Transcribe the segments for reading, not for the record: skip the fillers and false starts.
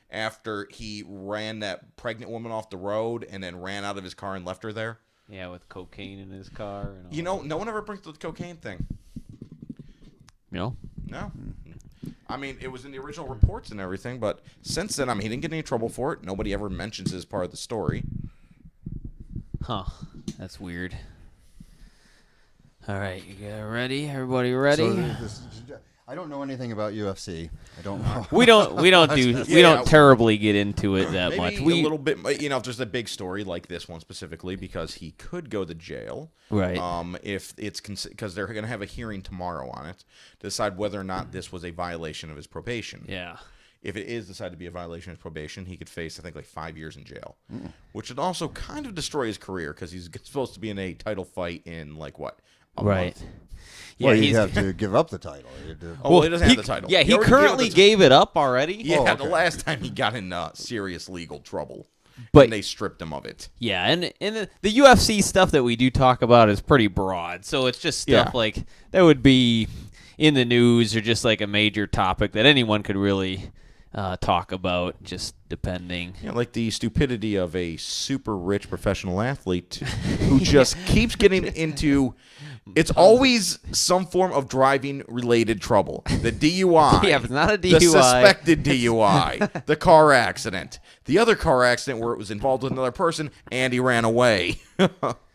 after he ran that pregnant woman off the road and then ran out of his car and left her there. Yeah, with cocaine in his car. And all You know, no one ever brings up the cocaine thing. No? No. I mean, it was in the original reports and everything, but since then, I mean, he didn't get any trouble for it. Nobody ever mentions it as part of the story. Huh. That's weird. All right, you guys ready? Everybody ready? I don't know anything about UFC. I don't know. We don't terribly get into it that Maybe much. a little bit, you know, just a big story like this one specifically, because he could go to jail. Right. If it's because they're going to have a hearing tomorrow on it to decide whether or not this was a violation of his probation. Yeah. If it is decided to be a violation of his probation, he could face, I think, like 5 years in jail, which would also kind of destroy his career because he's supposed to be in a title fight in like what? A month. Yeah, you have to give up the title. Well, he doesn't have the title. Yeah, he currently gave it up already. Yeah, okay. The last time he got in serious legal trouble, but and they stripped him of it. Yeah, and the UFC stuff that we do talk about is pretty broad, so it's just stuff like that would be in the news or just like a major topic that anyone could really talk about, just depending. Yeah, like the stupidity of a super rich professional athlete who just keeps getting into. It's always some form of driving-related trouble. The DUI. Yeah, if it's not a DUI. The suspected DUI. The car accident. The other car accident where it was involved with another person and he ran away,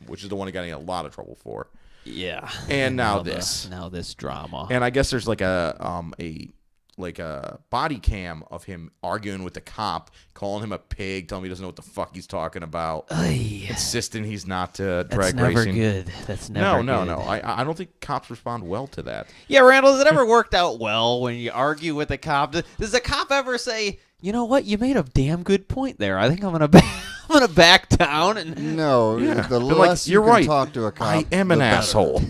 which is the one he got in a lot of trouble for. Yeah. And now this. Now this drama. And I guess there's like a body cam of him arguing with the cop, calling him a pig, telling him he doesn't know what the fuck he's talking about, insisting he's not drag That's never racing. Good. That's never good. No. I don't think cops respond well to that. Yeah, Randall, has it ever worked out well when you argue with a cop? Does the cop ever say, you know what, you made a damn good point there. I think I'm gonna back down and No, the less you're you can right. talk to a cop, I am an the better. asshole.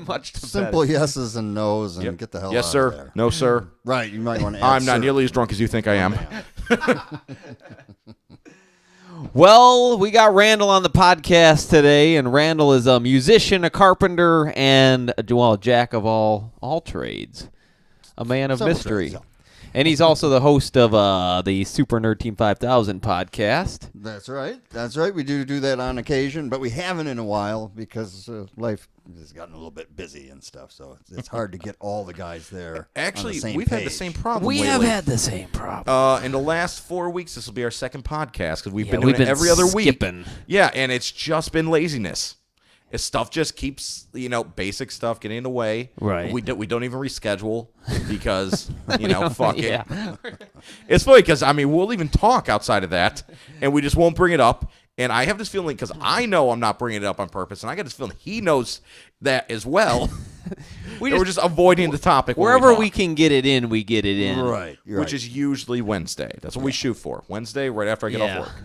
much Simple yeses and nos and get the hell Yes, out sir. of there. No, sir. Right, you might want to add I'm not sir. nearly as drunk as you think I am. Well, we got Randall on the podcast today, and Randall is a musician, a carpenter, and a jack of all trades, a man of Several mystery. trades, And he's also the host of the Super Nerd Team 5000 podcast. That's right. We do that on occasion, but we haven't in a while because life has gotten a little bit busy and stuff. So it's hard to get all the guys there. Actually, on the same we've page. had the same problem. We lately. have had the same problem. In the last 4 weeks, this will be our second podcast because we've Yeah, been doing it every other skipping. week. Yeah, and it's just been laziness. Stuff just keeps, basic stuff getting in the way. Right. We don't even reschedule because, fuck Yeah. it. It's funny because, we'll even talk outside of that, and we just won't bring it up. And I have this feeling, because I know I'm not bringing it up on purpose, and I got this feeling he knows that as well. We're just avoiding the topic. Wherever we we can get it in, we get it in. Right. You're which right. is usually Wednesday. That's what we shoot for. Wednesday, right after I get off work.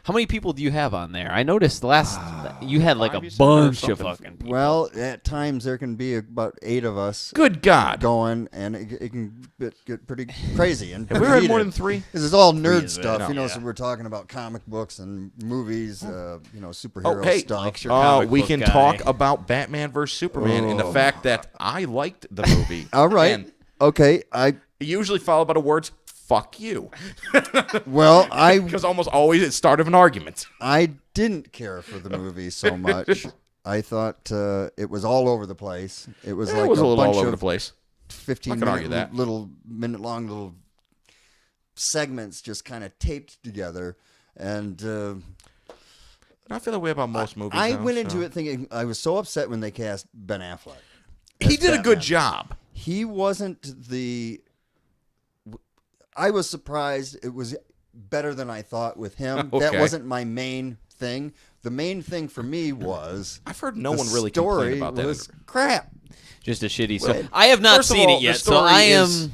How many people do you have on there? I noticed you had like a 5 you said, or bunch of something. fucking people. Well, at times there can be about 8 of us Good God. going, and it can get pretty crazy. And Have we ever had more than 3? This is all nerd is stuff, it? No. So we're talking about comic books and movies, superhero Oh, hey, stuff. we book can guy. talk about Batman vs. Superman and the fact that I liked the movie. All right. And Okay. usually followed by the words, fuck you. Because almost always it's start of an argument. I didn't care for the movie so much. I thought it was all over the place. It was like It was a little bunch all over of the place. 15 I can argue minute, that. little minute-long little segments just kind of taped together. And I feel that way about most movies. I now, went so. into it thinking I was so upset when they cast Ben Affleck. He as did a good Batman. job. He wasn't the... I was surprised. It was better than I thought with him. Okay. That wasn't my main thing. The main thing for me was... I've heard no the one really story complain about that. was crap. Just a shitty. Well, So I have not first of seen all, it the yet, so story I am. is-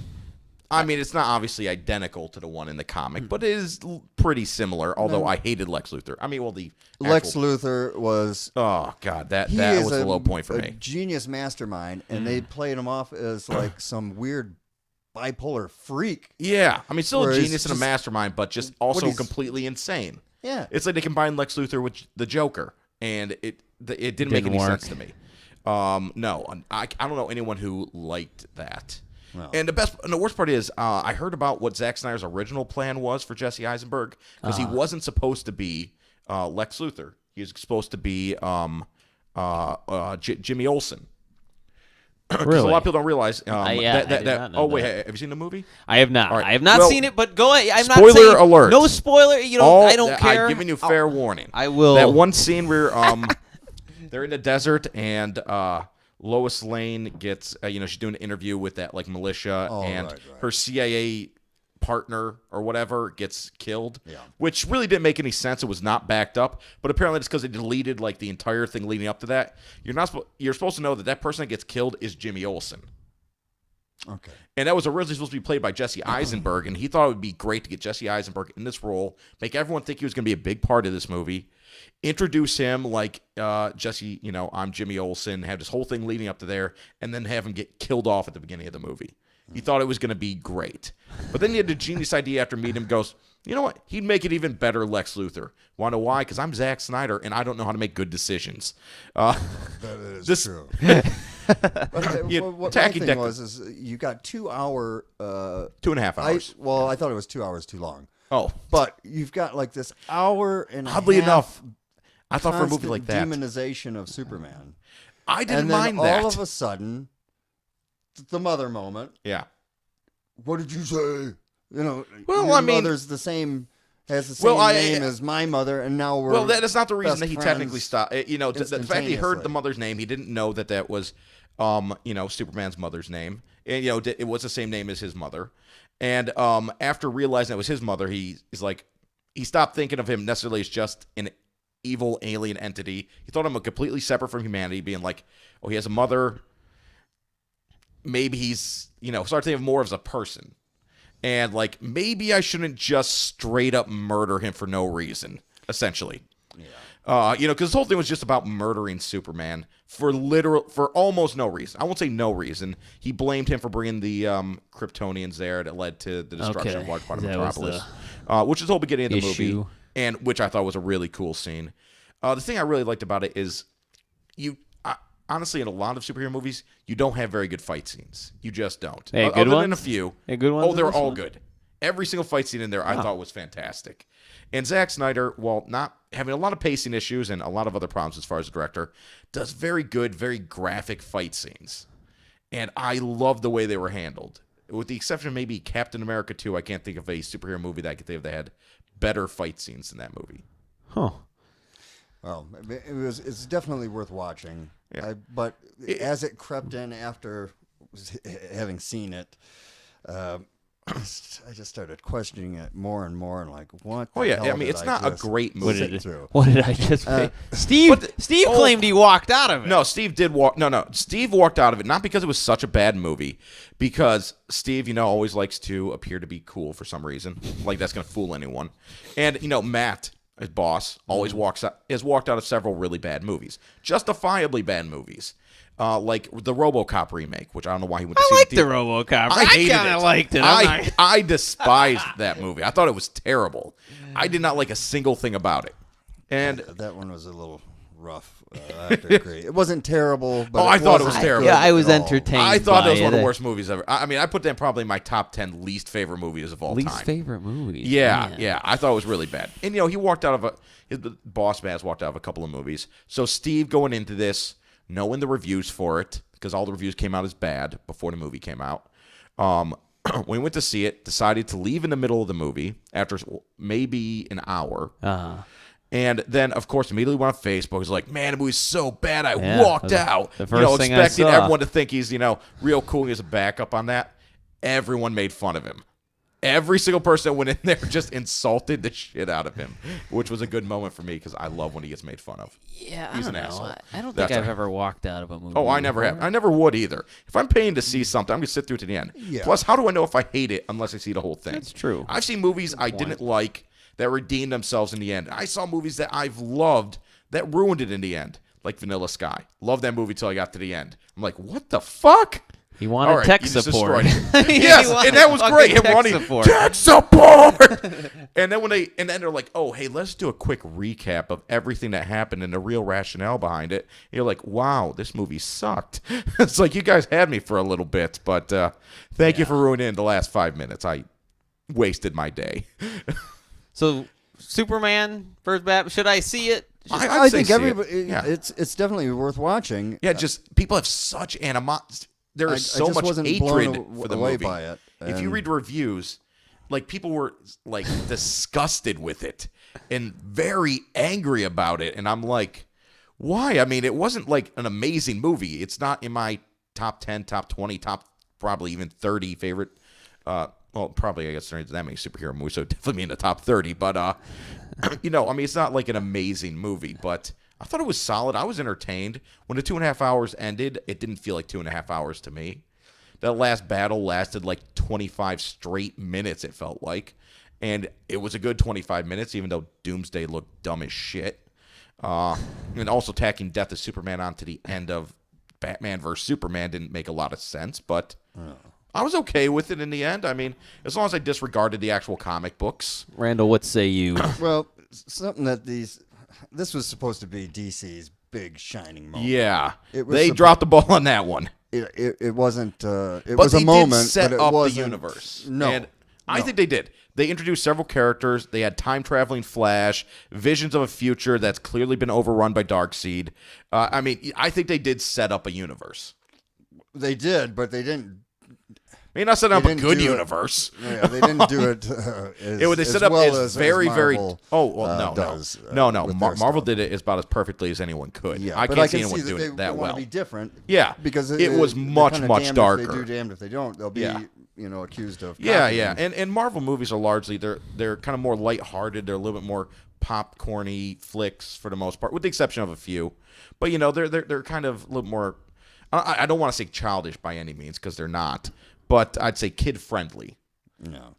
it's not obviously identical to the one in the comic, but it is pretty similar, although I hated Lex Luthor. the Lex actual... Luthor was... Oh, God, that He was is the low point for a me. genius mastermind, and they played him off as like some weird bipolar freak. Yeah, still a Whereas genius and a just- mastermind, but just also he's- completely insane. Yeah. It's like they combined Lex Luthor with the Joker, and it didn't make Didn't any work. sense to me. No, I don't know anyone who liked that. Well. And the worst part is, I heard about what Zack Snyder's original plan was for Jesse Eisenberg, because he wasn't supposed to be Lex Luthor. He was supposed to be Jimmy Olsen. Really? A lot of people don't realize. I did not know wait, that. have you seen the movie? I have not. All right. I have not Well, seen it, but go ahead. I'm not spoiler saying, alert. No spoiler. I don't care. I'm giving you fair warning. I will. That one scene where they're in the desert and Lois Lane gets, she's doing an interview with that like militia, and her CIA partner or whatever gets killed, which really didn't make any sense. It was not backed up, but apparently it's because they deleted like the entire thing leading up to that. You're supposed to know that person that gets killed is Jimmy Olsen. Okay. And that was originally supposed to be played by Jesse Eisenberg, and he thought it would be great to get Jesse Eisenberg in this role, make everyone think he was going to be a big part of this movie, introduce him like Jesse, I'm Jimmy Olsen, have this whole thing leading up to there, and then have him get killed off at the beginning of the movie. He thought it was going to be great. But then he had the genius idea after meeting him, goes, you know what? He'd make it even better Lex Luthor. Want to know why? Because I'm Zack Snyder, and I don't know how to make good decisions. That is true. What my thing was you got 2 hour... 2.5 hours. I thought it was 2 hours too long. Oh. But you've got like this hour and oddly a half enough, I thought for a movie like that. demonization of Superman. I didn't and then mind that. all of a sudden, the mother moment. Yeah. What did you say? Well, your I mean, mother's has the same name as my mother, and now we're that is not the reason that he friends technically stopped. The fact that he heard the mother's name, he didn't know that was, Superman's mother's name, and it was the same name as his mother. And after realizing it was his mother, he stopped thinking of him necessarily as just an evil alien entity. He thought him completely separate from humanity, being like, oh, he has a mother. Maybe he's, started thinking of more as a person. And, maybe I shouldn't just straight up murder him for no reason, essentially. Yeah. Because this whole thing was just about murdering Superman for almost no reason. I won't say no reason. He blamed him for bringing the Kryptonians there that led to the destruction of large part of Metropolis, which is the whole beginning of the movie, and which I thought was a really cool scene. The thing I really liked about it is honestly, in a lot of superhero movies, you don't have very good fight scenes. You just don't. Hey, Other than a few. Hey, good ones. Oh, they're all good. Every single fight scene in there I thought was fantastic. And Zack Snyder, while not having a lot of pacing issues and a lot of other problems as far as the director, does very good, very graphic fight scenes. And I love the way they were handled. With the exception of maybe Captain America 2, I can't think of a superhero movie that they had better fight scenes than that movie. Huh. Well, it's definitely worth watching. Yeah. But as it crept in after having seen it, I just started questioning it more and more, and like, what? Oh yeah, I mean, it's not a great movie. What did I just say? Steve claimed he walked out of it. No, Steve did walk. No, Steve walked out of it not because it was such a bad movie, because Steve, always likes to appear to be cool for some reason, like that's gonna fool anyone, and Matt, his boss, always has walked out of several really bad movies, justifiably bad movies. Like the Robocop remake, which I don't know why he went to see. I like the Robocop. I kind of liked it. I despised that movie. I thought it was terrible. I did not like a single thing about it. And that one was a little rough. I have to agree. It wasn't terrible, but I thought it was terrible. Yeah, I was entertained. I thought it was one of the worst movies ever. I mean, I put that in probably my top 10 least favorite movies of all time. Least favorite movies. Yeah. I thought it was really bad. And he walked out of his boss man walked out of a couple of movies. So Steve going into this, knowing the reviews for it, because all the reviews came out as bad before the movie came out. When we went to see it, decided to leave in the middle of the movie after maybe an hour. And then, of course, immediately went on Facebook. He's like, man, the movie's so bad, I walked out. The first thing I expecting saw. everyone to think he's, real cool. He has a backup on that. Everyone made fun of him. Every single person that went in there just insulted the shit out of him, which was a good moment for me because I love when he gets made fun of. Yeah, He's I an don't know. asshole. I don't think I've ever walked out of a movie. Oh, I never have. I never would either. If I'm paying to see something, I'm going to sit through it to the end. Yeah. Plus, how do I know if I hate it unless I see the whole thing? That's true. I've seen movies I didn't like that redeemed themselves in the end. I saw movies that I've loved that ruined it in the end, like Vanilla Sky. Loved that movie till I got to the end. I'm like, what the fuck? He wanted All right, tech you just support. destroyed it. He Yes, wanted and that was fucking great. Him tech running support. tech support. And then they're like, oh, hey, let's do a quick recap of everything that happened and the real rationale behind it. You're like, wow, this movie sucked. It's like you guys had me for a little bit, but thank you for ruining the last 5 minutes. I wasted my day. So Superman first Batman. Should I see it? I think everybody. Yeah. It's definitely worth watching. Yeah, just people have such animosity. There is so much wasn't hatred blown for the away movie. by it. If you read reviews, like people were like disgusted with it and very angry about it, and I'm like, why? I mean, it wasn't like an amazing movie. It's not in my top 10, top 20, top probably even 30 favorite. Well, probably I guess there's that many superhero movies, so definitely in the top 30. But I mean, it's not like an amazing movie, but I thought it was solid. I was entertained. When the 2.5 hours ended, it didn't feel like 2.5 hours to me. That last battle lasted like 25 straight minutes, it felt like. And it was a good 25 minutes, even though Doomsday looked dumb as shit. And also tacking Death of Superman onto the end of Batman vs. Superman didn't make a lot of sense, but I was okay with it in the end. I mean, as long as I disregarded the actual comic books. Randall, what say you? Well, something that this was supposed to be DC's big shining moment. Yeah, It was they dropped the ball on that one. It wasn't. It But was a they moment, did set but it up the wasn't. universe. No, and I think they did. They introduced several characters. They had time-traveling Flash, visions of a future that's clearly been overrun by Darkseid. I mean, I think they did set up a universe. They did, but they didn't. I mean, not set up They a didn't good do it. they They didn't do it. They As set up well as very, Marvel, Oh, well, no. does, No. with their Marvel stuff. did it about as perfectly as anyone could. Yeah, I but can't I see can anyone see doing that it that they well. want to be different. Yeah, because it was they're much, kinda much damned darker. If they do, damned if they don't. They'll be, Yeah. accused of. Yeah, copying. yeah, and Marvel movies are largely they're kind of more lighthearted. They're a little bit more popcorny flicks for the most part, with the exception of a few. But they're kind of a little more. I don't want to say childish by any means because they're not, but I'd say kid friendly. No.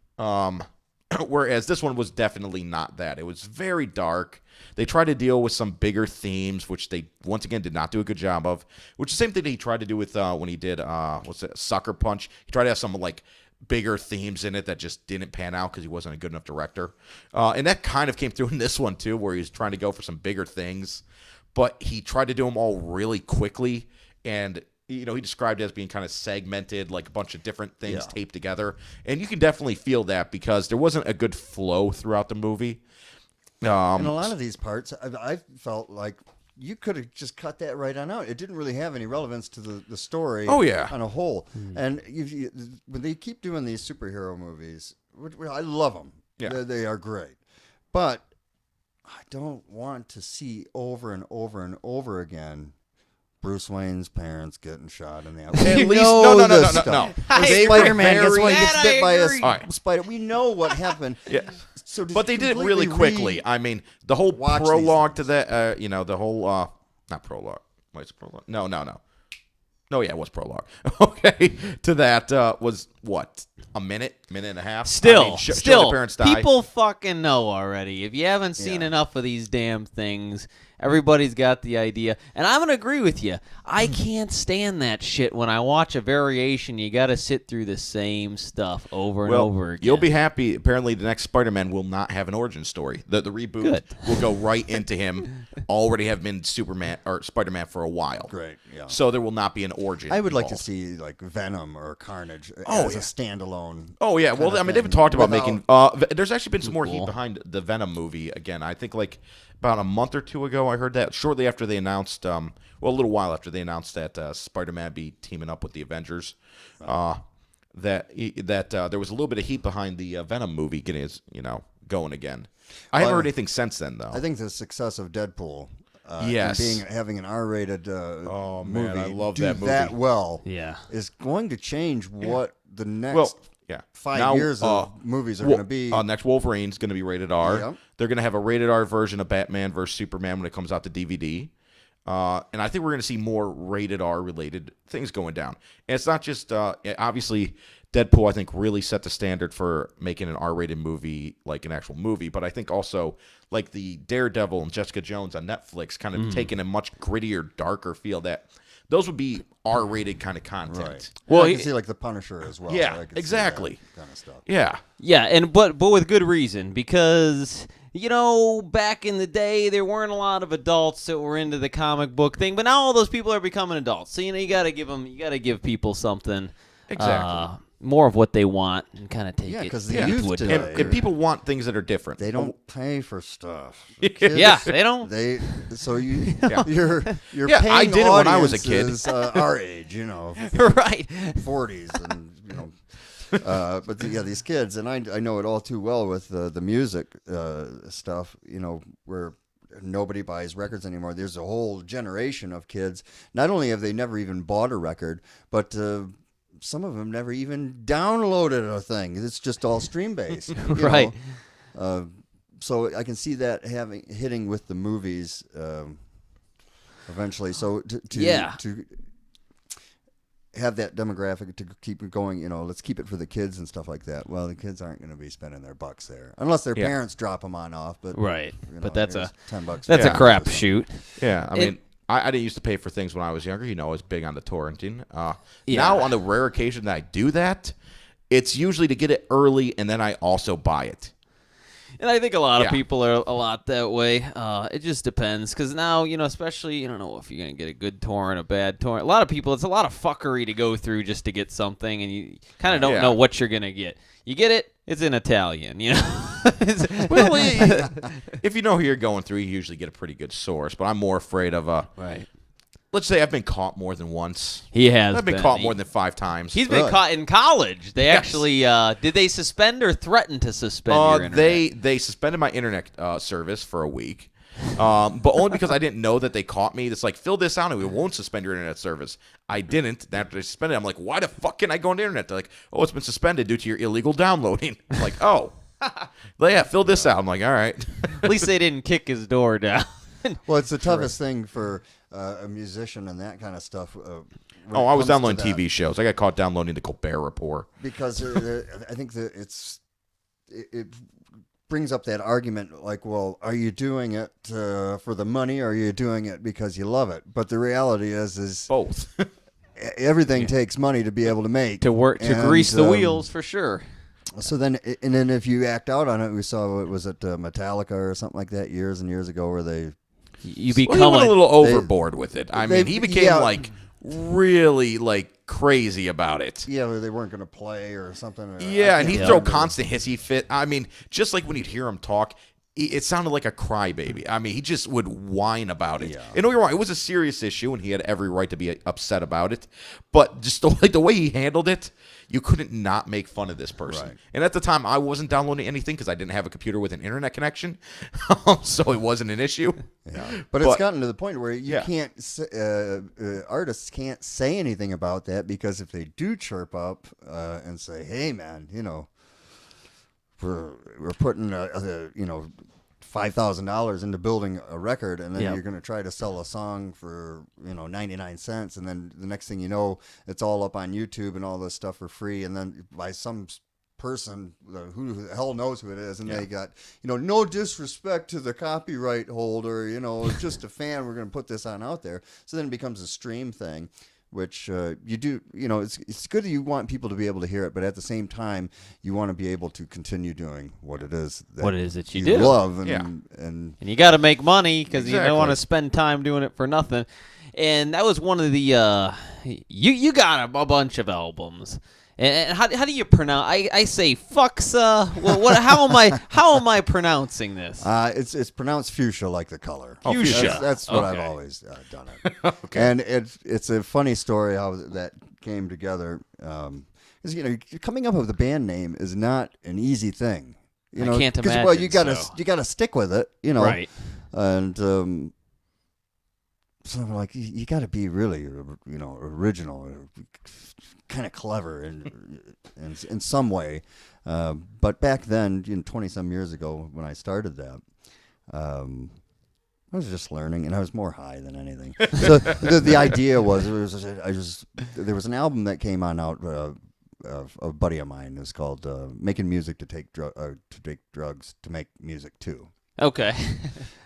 Whereas this one was definitely not that. It was very dark. They tried to deal with some bigger themes, which they once again did not do a good job of. Which is the same thing that he tried to do with when he did Sucker Punch. He tried to have some like bigger themes in it that just didn't pan out because he wasn't a good enough director. And that kind of came through in this one too, where he was trying to go for some bigger things, but he tried to do them all really quickly. And he described it as being kind of segmented, like a bunch of different things taped together. And you can definitely feel that because there wasn't a good flow throughout the movie. In a lot of these parts, I felt like you could have just cut that right on out. It didn't really have any relevance to the story on a whole. And when they keep doing these superhero movies, which I love them. Yeah. They are great. But I don't want to see over and over and over again Bruce Wayne's parents getting shot in the At least no. Spider-Man gets very- when he gets bit by a agree. spider. We know what happened. Yeah. So But they did it really quickly. I mean, the whole Watch these prologue to that, the whole, not prologue. Wait, it's prologue? No. No, yeah, it was prologue. Okay, to that was what, a minute and a half? Still, show the parents die. people fucking know already. If you haven't seen enough of these damn things, everybody's got the idea. And I'm going to agree with you. I can't stand that shit when I watch a variation. You got to sit through the same stuff over and over again. You'll be happy. Apparently, the next Spider-Man will not have an origin story. The reboot will go right into him already have been Superman or Spider-Man for a while. Great, yeah. So there will not be an origin. I would like to involved. see like Venom or Carnage as a standalone. Oh yeah, well, I mean, they've talked about making. There's actually been some more heat Cool. behind the Venom movie again. I think like about a month or two ago, I heard that shortly after they announced, a little while after they announced that Spider-Man be teaming up with the Avengers, that there was a little bit of heat behind the Venom movie getting going again. I haven't heard anything since then though. I think the success of Deadpool. Yes. Having an R-rated Oh, movie man, I love do that movie. that well Yeah. is going to change what the next yeah. 5 Now, years of movies are going to be. Next Wolverine's going to be rated R. Yep. They're going to have a rated R version of Batman vs. Superman when it comes out to DVD. And I think we're going to see more rated R related things going down. And it's not just, obviously, Deadpool, I think, really set the standard for making an R-rated movie like an actual movie. But I think also, like the Daredevil and Jessica Jones on Netflix, kind of taking a much grittier, darker feel that those would be R-rated kind of content. Right. Well, I can see like The Punisher as well. Yeah, exactly. Kind of stuff. Yeah. Yeah, and but with good reason, because back in the day there weren't a lot of adults that were into the comic book thing, but now all those people are becoming adults. So you got to give people something. Exactly. More of what they want and kind of take it. Because the youth today, and people want things that are different. They don't pay for stuff. Kids, they don't. You're paying I did it when I was a kid. Our age, right, 40s, and but these kids, and I know it all too well with the music stuff. Where nobody buys records anymore. There's a whole generation of kids. Not only have they never even bought a record, but some of them never even downloaded a thing. It's just all stream based, right? So I can see that hitting with the movies eventually. So to have that demographic to keep it going, let's keep it for the kids and stuff like that. Well, the kids aren't going to be spending their bucks there unless their parents drop them on off. But right, but that's $10. That's a crapshoot. Yeah, I mean. I didn't used to pay for things when I was younger. I was big on the torrenting. Now, on the rare occasion that I do that, it's usually to get it early, and then I also buy it. And I think a lot of people are a lot that way. It just depends, because now, especially, you don't know if you're going to get a good torrent, a bad torrent. A lot of people, it's a lot of fuckery to go through just to get something, and you kind of don't know what you're going to get. You get it, it's in Italian, Well, if you know who you're going through, you usually get a pretty good source. But I'm more afraid of right. Let's say I've been caught more than once. He has. I've been caught more than 5 times. He's been caught in college. They actually did they suspend or threaten to suspend your internet? They suspended my internet service for a week. But only because I didn't know that they caught me. It's like, fill this out and we won't suspend your internet service. I didn't. After they suspended it, I'm like, why the fuck can I go on the internet? They're like, oh, it's been suspended due to your illegal downloading. I'm like, oh. Fill this out. I'm like, all right. At least they didn't kick his door down. Well, it's the toughest thing for a musician and that kind of stuff. I was downloading TV shows. I got caught downloading the Colbert Report. Because I think that it brings up that argument like, well, are you doing it for the money or are you doing it because you love it? But the reality is both. Everything takes money to be able to make. To work, to grease the wheels for sure. So then if you act out on it, we saw, was it Metallica or something like that years and years ago where they... You become he went a little overboard with it. I mean, he became really crazy about it. Yeah, they weren't going to play or something. Yeah, and he'd throw constant hissy fit. I mean, just like when you'd hear him talk, it sounded like a crybaby. I mean, he just would whine about it. Yeah. And don't get me wrong, it was a serious issue, and he had every right to be upset about it. But just the way he handled it, you couldn't not make fun of this person. Right. And at the time, I wasn't downloading anything because I didn't have a computer with an internet connection, so it wasn't an issue. Yeah. But it's gotten to the point where you can't, artists can't say anything about that, because if they do chirp up and say, "Hey, man, we're putting $5,000 into building a record, and then you're going to try to sell a song for 99 cents, and then the next thing you know, it's all up on YouTube and all this stuff for free, and then by some person who the hell knows who it is, and they got no disrespect to the copyright holder, it's just a fan, we're going to put this on out there." So then it becomes a stream thing, which you do, it's good that you want people to be able to hear it, but at the same time, you want to be able to continue doing what it is that you do. Love. And you got to make money, because you don't want to spend time doing it for nothing. And that was one of the, you got a bunch of albums. And how do you pronounce? I say FUXA. Well, how am I pronouncing this? It's pronounced fuchsia, like the color. Oh, fuchsia. That's what I've always done it. Okay. And it's a funny story how that came together. Because coming up with a band name is not an easy thing. I can't imagine. Well, you gotta stick with it. Right. And so I'm like, you got to be really, original, kind of clever in some way. But back then, 20-some years ago, when I started that, I was just learning, and I was more high than anything. So the idea was, there was an album that came on out of a buddy of mine. It was called "Making Music to Take Drugs to Make Music Too." Okay.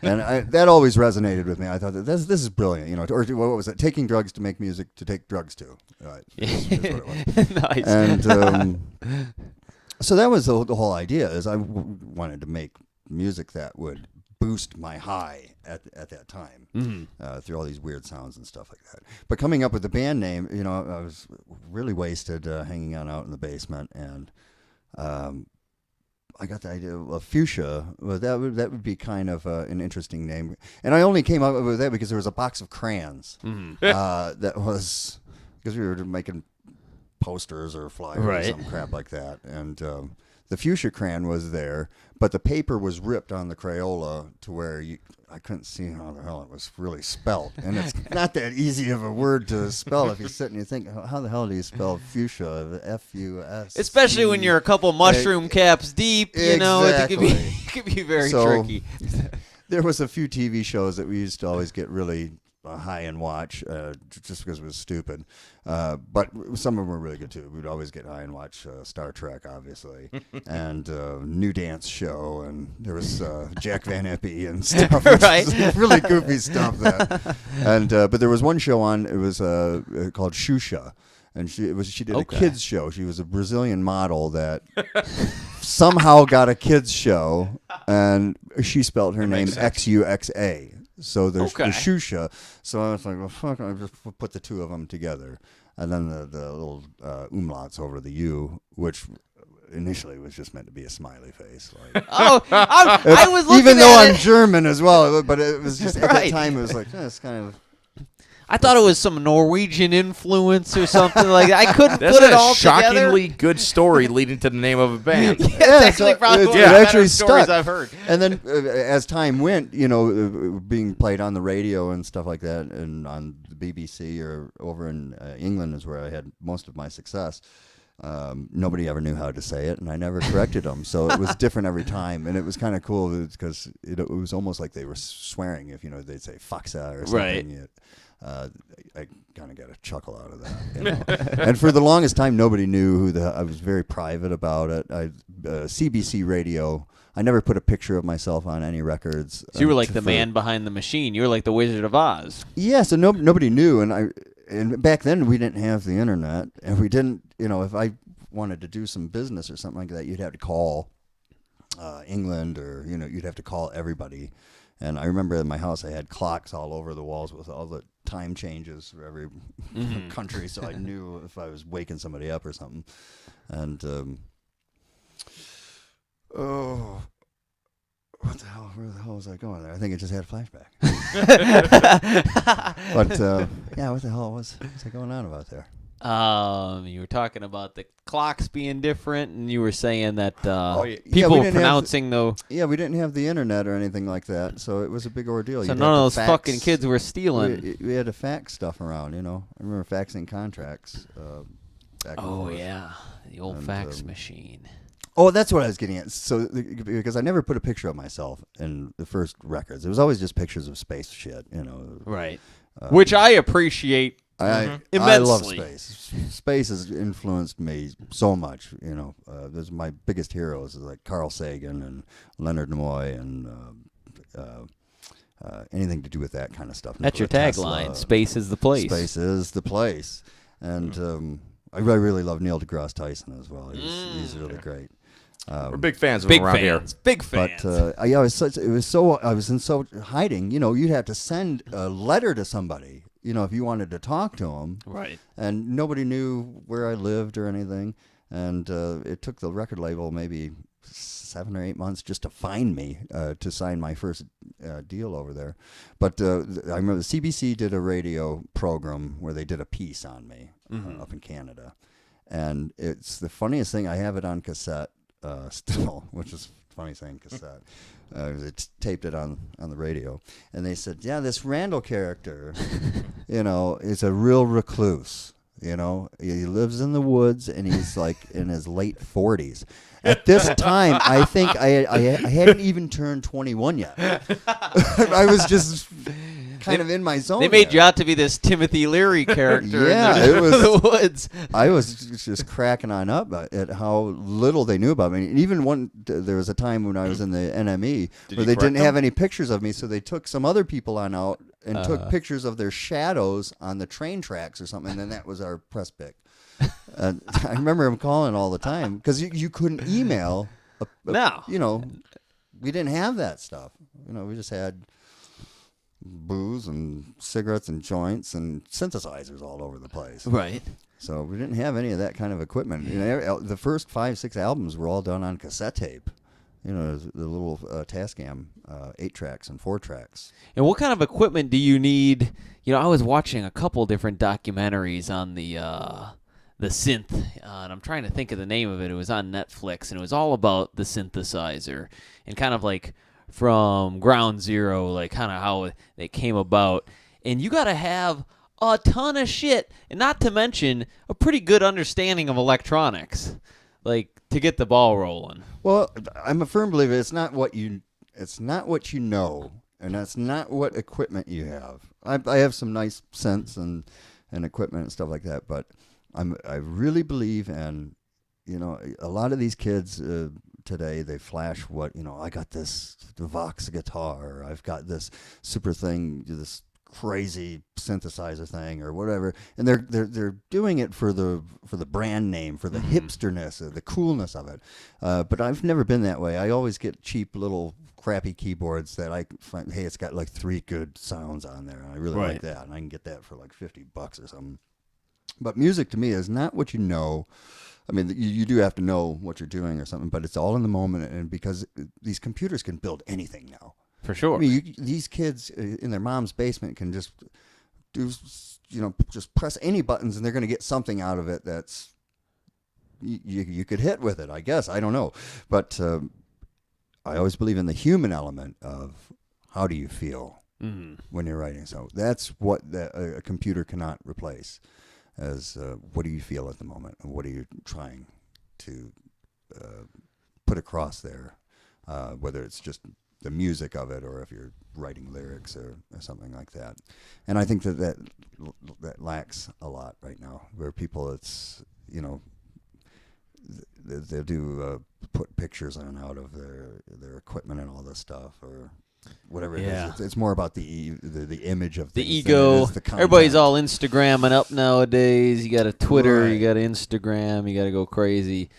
And that always resonated with me. I thought that this is brilliant, or what was it? Taking drugs to make music to take drugs to. Right. Is what it was. Nice. And so that was the whole idea. Is I wanted to make music that would boost my high at that time through all these weird sounds and stuff like that. But coming up with the band name, I was really wasted hanging out in the basement, and I got the idea of FUXA. Well, that would be kind of an interesting name. And I only came up with that because there was a box of crayons that was because we were making posters or flyers or some crap like that. And the FUXA crayon was there, but the paper was ripped on the Crayola to where I couldn't see how the hell it was really spelled. And it's not that easy of a word to spell if you sit and you think, how the hell do you spell fuchsia? F-U-S. Especially when you're a couple mushroom caps deep, Exactly. it could be very tricky. There was a few TV shows that we used to always get really high and watch just because it was stupid. But some of them were really good too. We'd always get high and watch Star Trek, obviously, and New Dance Show, and there was Jack Van Eppie and stuff. Right. Really goofy stuff. And but there was one show on. It was called Xuxa. And she did a kids show. She was a Brazilian model that somehow got a kids show, and she spelled her name Xuxa. So there's the Xuxa. So I was like, well, fuck, I'll just put the two of them together. And then the little umlauts over the U, which initially was just meant to be a smiley face. Like, I was looking even though at I'm German as well, but it was just, at that time, it was like, it's kind of... I thought it was some Norwegian influence or something like that. I couldn't That's put it all together. That's a shockingly good story leading to the name of a band. It's actually probably one of the better stories I've heard. And then as time went, being played on the radio and stuff like that, and on the BBC or over in England is where I had most of my success. Nobody ever knew how to say it, and I never corrected them. So it was different every time, and it was kind of cool because it was almost like they were swearing if they'd say FUXA or something. Right. I kind of got a chuckle out of that. And for the longest time, nobody knew I was very private about it. CBC Radio. I never put a picture of myself on any records. So you were like the man behind the machine. You were like the Wizard of Oz. Yeah, so nobody knew, and back then we didn't have the internet, and we didn't. If I wanted to do some business or something like that, you'd have to call England, or you'd have to call everybody. And I remember in my house I had clocks all over the walls with all the time changes for every country, so I knew if I was waking somebody up or something. And what the hell? Where the hell was I going there? I think I just had a flashback. But what the hell was going on about there? You were talking about the clocks being different, and you were saying that people pronouncing the... Yeah, we didn't have the internet or anything like that, so it was a big ordeal. So none of those fucking kids were stealing. We had to fax stuff around, I remember faxing contracts back and forth. Yeah, the old fax machine. Oh, that's what I was getting at. So, because I never put a picture of myself in the first records. It was always just pictures of space shit, Right. Which I appreciate immensely. I love space. Space has influenced me so much. There's my biggest heroes like Carl Sagan and Leonard Nimoy and anything to do with that kind of stuff. That's your tagline. Space is the place. Space is the place. And I really love Neil deGrasse Tyson as well. He's really great. We're big fans of him around here. Big fans. But I was in so hiding. You'd have to send a letter to somebody. If you wanted to talk to them. Right. And nobody knew where I lived or anything. And it took the record label maybe 7 or 8 months just to find me to sign my first deal over there. But I remember the CBC did a radio program where they did a piece on me up in Canada. And it's the funniest thing. I have it on cassette still, which is funny saying cassette. They taped it on the radio. And they said, yeah, this Randall character, is a real recluse. He lives in the woods, and he's like in his late 40s. At this time, I think I hadn't even turned 21 yet. I was just kind of in my zone. They made you out to be this Timothy Leary character it was the woods. I was just cracking on up at how little they knew about me. And even there was a time when I was in the NME where they didn't have any pictures of me, so they took some other people out and took pictures of their shadows on the train tracks or something, and then that was our press pic. I remember him calling all the time because you couldn't email. No. We didn't have that stuff. We just had booze and cigarettes and joints and synthesizers all over the place. Right. So we didn't have any of that kind of equipment. The first 5-6 albums were all done on cassette tape. The little Tascam 8 tracks and 4 tracks. And what kind of equipment do you need? I was watching a couple different documentaries on the synth, and I'm trying to think of the name of it. It was on Netflix, and it was all about the synthesizer and kind of like from ground zero, like kind of how it came about. And you got to have a ton of shit, and not to mention a pretty good understanding of electronics, like to get the ball rolling. Well, I'm a firm believer it's not what you know, and that's not what equipment you have. I have some nice synths and equipment and stuff like that, but I really believe in, a lot of these kids today, they flash I got this FUXA guitar, or I've got this super thing, this crazy synthesizer thing or whatever, and they're doing it for the brand name, for the hipsterness, the coolness of it. But I've never been that way. I always get cheap little crappy keyboards that I find, hey, it's got like 3 good sounds on there, and I really like that, and I can get that for like $50 or something. But music to me is not what you know. I mean, you do have to know what you're doing or something, but it's all in the moment, and because these computers can build anything now. For sure. I mean, these kids in their mom's basement can just just press any buttons, and they're going to get something out of it that's you could hit with it, I guess. I don't know. But I always believe in the human element of how do you feel when you're writing. So that's what a computer cannot replace. As what do you feel at the moment, and what are you trying to put across there, whether it's just the music of it or if you're writing lyrics or something like that. And I think that lacks a lot right now, where people, it's, they do put pictures out of their equipment and all this stuff, or whatever it is. It's more about the image of the ego. Everybody's all Instagramming up nowadays. You got a Twitter, you got Instagram, you got to go crazy.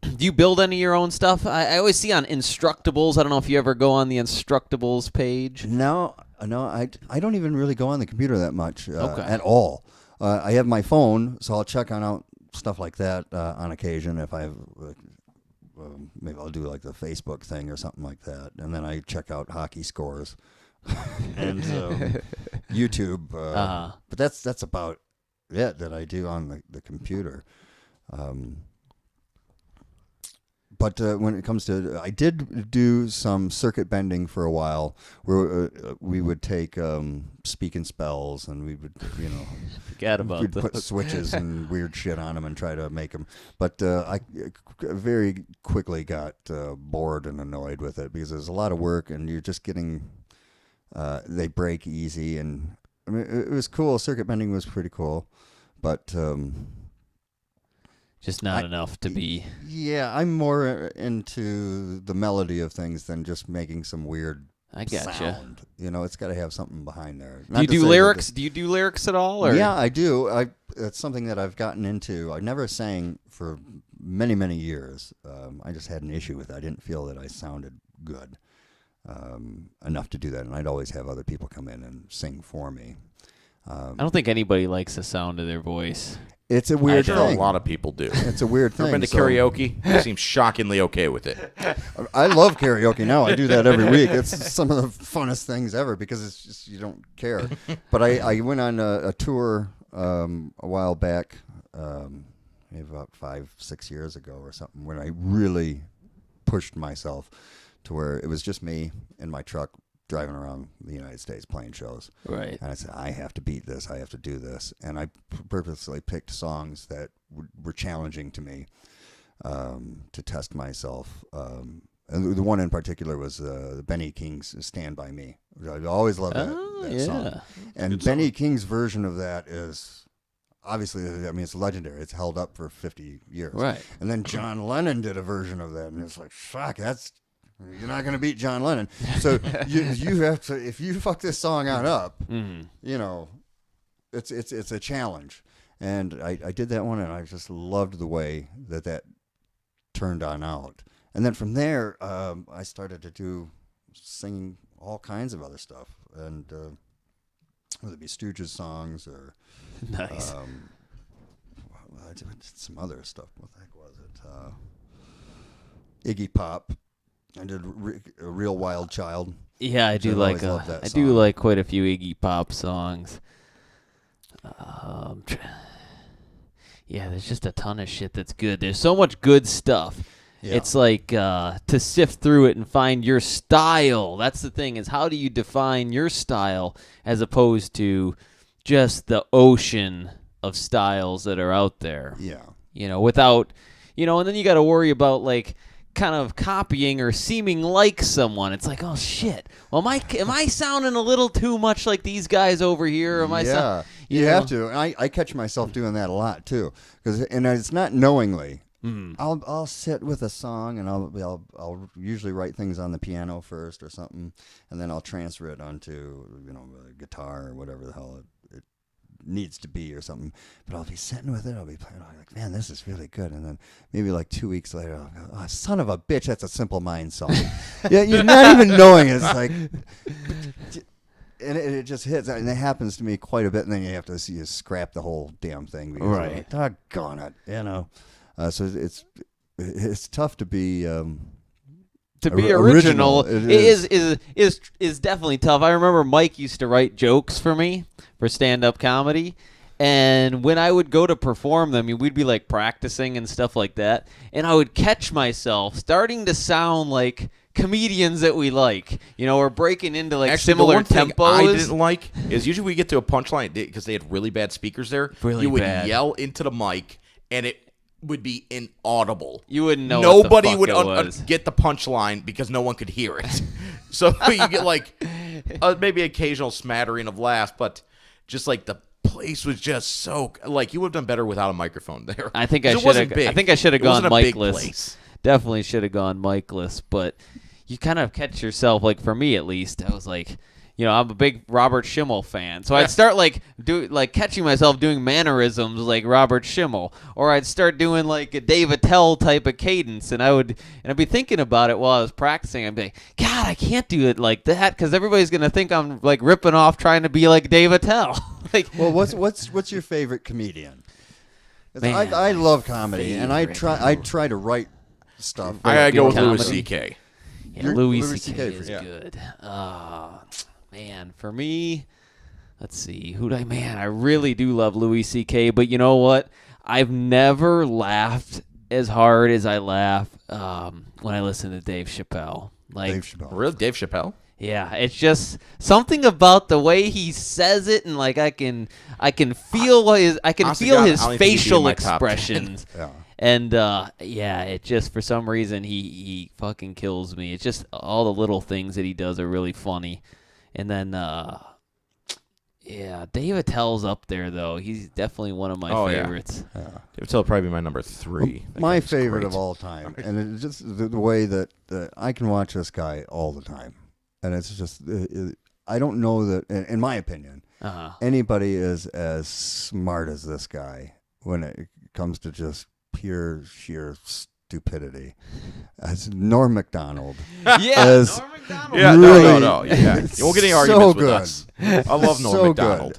Do you build any of your own stuff? I always see on Instructables. I don't know if you ever go on the Instructables page. No, I don't even really go on the computer that much at all. I have my phone, so I'll check out stuff like that on occasion. If I have, maybe I'll do like the Facebook thing or something like that, and then I check out hockey scores and YouTube. But that's about it that I do on the computer. But when it comes to, I did do some circuit bending for a while, where we would take speak and spells, and we would, forget about we'd those. put switches and weird shit on them and try to make them. But I very quickly got bored and annoyed with it, because there's a lot of work, and you're just getting, they break easy, and I mean it was cool. Circuit bending was pretty cool, but. Just not enough to be. Yeah, I'm more into the melody of things than just making some weird sound. It's got to have something behind there. Do you do lyrics? Do you do lyrics at all? Or? Yeah, I do. It's something that I've gotten into. I never sang for many, many years. I just had an issue with it. I didn't feel that I sounded good enough to do that, and I'd always have other people come in and sing for me. I don't think anybody likes the sound of their voice. It's a weird thing. A lot of people do. It's a weird thing. Ever been to karaoke? You seem shockingly okay with it. I love karaoke now. I do that every week. It's some of the funnest things ever, because it's just, you don't care. But I went on a tour a while back, maybe about 5-6 years ago or something, when I really pushed myself to where it was just me in my truck driving around the United States playing shows. Right. And I said, I have to beat this. I have to do this. And I purposely picked songs that were challenging to me, to test myself. And the one in particular was Benny King's "Stand By Me." I always loved that song. And Benny King's version of that is obviously, I mean, it's legendary. It's held up for 50 years. Right. And then John Lennon did a version of that, and it's like, fuck, you're not going to beat John Lennon. So you have to, if you fuck this song up, you know, it's a challenge. And I did that one, and I just loved the way that turned on out. And then from there, I started to do singing all kinds of other stuff, and whether it be Stooges songs or nice. I did some other stuff. What the heck was it? Iggy Pop. I did a Real Wild Child. Yeah, I do like quite a few Iggy Pop songs. Yeah, there's just a ton of shit that's good. There's so much good stuff. Yeah. It's like to sift through it and find your style. That's the thing, is how do you define your style as opposed to just the ocean of styles that are out there. Yeah. You know, without, you know, and then you got to worry about like kind of copying or seeming like someone. It's like, oh shit. Well, am I sounding a little too much like these guys over here? You have to. I catch myself doing that a lot too, and it's not knowingly. I'll sit with a song, and I'll usually write things on the piano first or something, and then I'll transfer it onto a guitar or whatever the hell it needs to be or something. But I'll be sitting with it, I'll be playing, I'll be like, man, this is really good. And then maybe like 2 weeks later, I'll go, oh, son of a bitch, that's a Simple Minds song. Yeah, you're not even knowing it. It's like, and it just hits, and it happens to me quite a bit. And then you have to scrap the whole damn thing. Because right. Doggone it, So it's tough to be. To be original is definitely tough. I remember Mike used to write jokes for me for stand-up comedy, and when I would go to perform them, we'd be like practicing and stuff like that, and I would catch myself starting to sound like comedians that we like, or breaking into like similar tempos. Thing I didn't like is usually we get to a punchline because they had really bad speakers there. You would yell into the mic, and it would be inaudible. You wouldn't know. Nobody what the fuck would get the punchline because no one could hear it. So you get like maybe occasional smattering of laughs, but just like the place was just so like you would have done better without a microphone there. I think I should have gone mic-less. Definitely should have gone mic-less, but you kind of catch yourself, like for me at least, I was like, I'm a big Robert Schimmel fan, so I'd start catching myself doing mannerisms like Robert Schimmel, or I'd start doing like a Dave Attell type of cadence, and I'd be thinking about it while I was practicing. I'd be like, God, I can't do it like that because everybody's gonna think I'm like ripping off trying to be like Dave Attell. Well, what's your favorite comedian? Man, I love comedy, and I try to write stuff. I gotta go with Louis C.K. Yeah, Louis C.K. is good. Man, for me, let's see. I really do love Louis C.K., but you know what? I've never laughed as hard as I laugh when I listen to Dave Chappelle. Dave Chappelle. Really? Dave Chappelle? Yeah, it's just something about the way he says it, and like I can feel his facial expressions. Yeah. And it just for some reason he fucking kills me. It's just all the little things that he does are really funny. And then Dave Attell's up there though. He's definitely one of my favorites. Yeah. Dave Attell would probably be my number 3. My favorite of all time, and it's just the way that I can watch this guy all the time, and it's just I don't know that, in my opinion, anybody is as smart as this guy when it comes to just pure sheer stupidity. As Norm Macdonald. Norm Macdonald. Yeah, really, no. Yeah. You won't get any arguments with us. I love Norm Macdonald.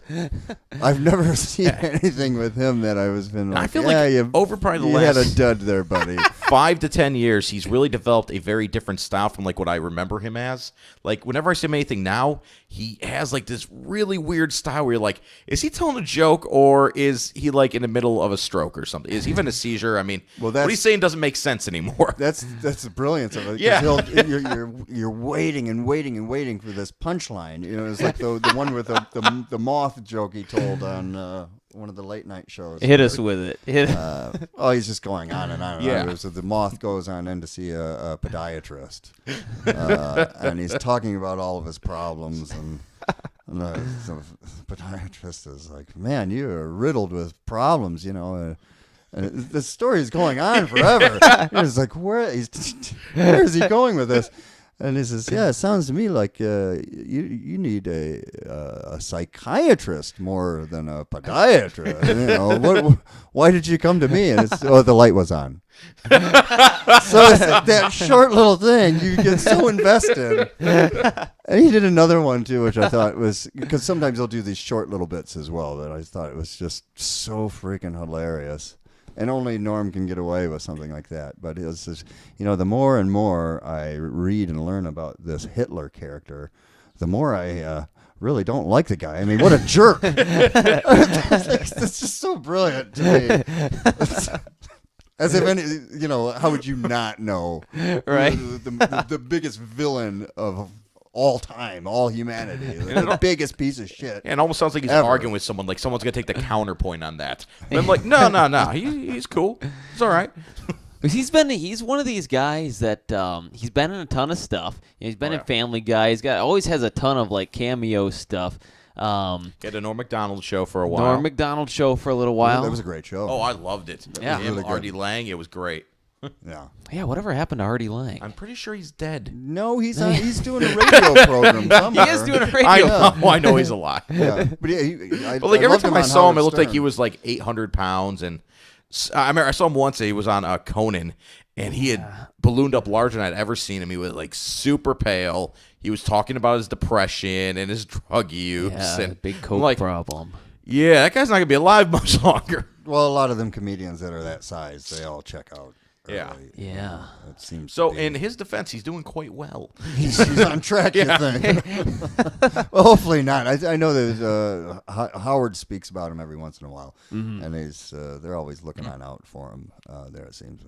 I've never seen anything with him that I was been like, I feel like over probably the you last had a dud there, buddy. 5 to 10 years, he's really developed a very different style from like what I remember him as. Like whenever I see him anything now, he has like this really weird style where you're like, is he telling a joke or is he like in the middle of a stroke or something? Is he even a seizure? I mean, what he's saying doesn't make sense anymore. That's the brilliance of it. Yeah. You're waiting and waiting and waiting for this punchline. It's like the one with the moth joke he told on one of the late night shows. Hit us with it. He's just going on and on. And on. So the moth goes on in to see a podiatrist, and he's talking about all of his problems and the podiatrist is like, "Man, you're riddled with problems, you know." And the story is going on forever. He's like, where is he going with this? And he says, "Yeah, it sounds to me like you need a psychiatrist more than a podiatrist. You know, why did you come to me?" And the light was on. So it's that short little thing, you get so invested. And he did another one too, which I thought was, because sometimes he'll do these short little bits as well, that I thought it was just so freaking hilarious. And only Norm can get away with something like that. But it's just, the more and more I read and learn about this Hitler character, the more I really don't like the guy. I mean, what a jerk. It's just so brilliant to me. As if how would you not know? Right. The biggest villain of all time, all humanity, the biggest piece of shit. And it almost sounds like he's arguing with someone, like someone's gonna take the counterpoint on that. And I'm like, no, he's cool. It's all right. He's one of these guys that he's been in a ton of stuff. He's been in Family Guy. Always has a ton of like cameo stuff. He had a Norm Macdonald show for a while. Norm Macdonald show for a little while. That was a great show. Oh, I loved it. Yeah, really Artie Lang. It was great. Yeah, whatever happened to Artie Lang? I'm pretty sure he's dead. No, he's doing a radio program somewhere. He is doing a radio. I know he's alive. Yeah, but every time I saw him, it looked like he was like 800 pounds. And I remember I saw him once. He was on Conan, and he had ballooned up larger than I'd ever seen him. He was like super pale. He was talking about his depression and his drug use. And big coke problem. Yeah, that guy's not gonna be alive much longer. Well, a lot of them comedians that are that size, they all check out. Yeah. It seems so. In his defense, he's doing quite well. He's on track. You think? Well, hopefully not. I know there's Howard speaks about him every once in a while, and they're always looking on out for him. There it seems.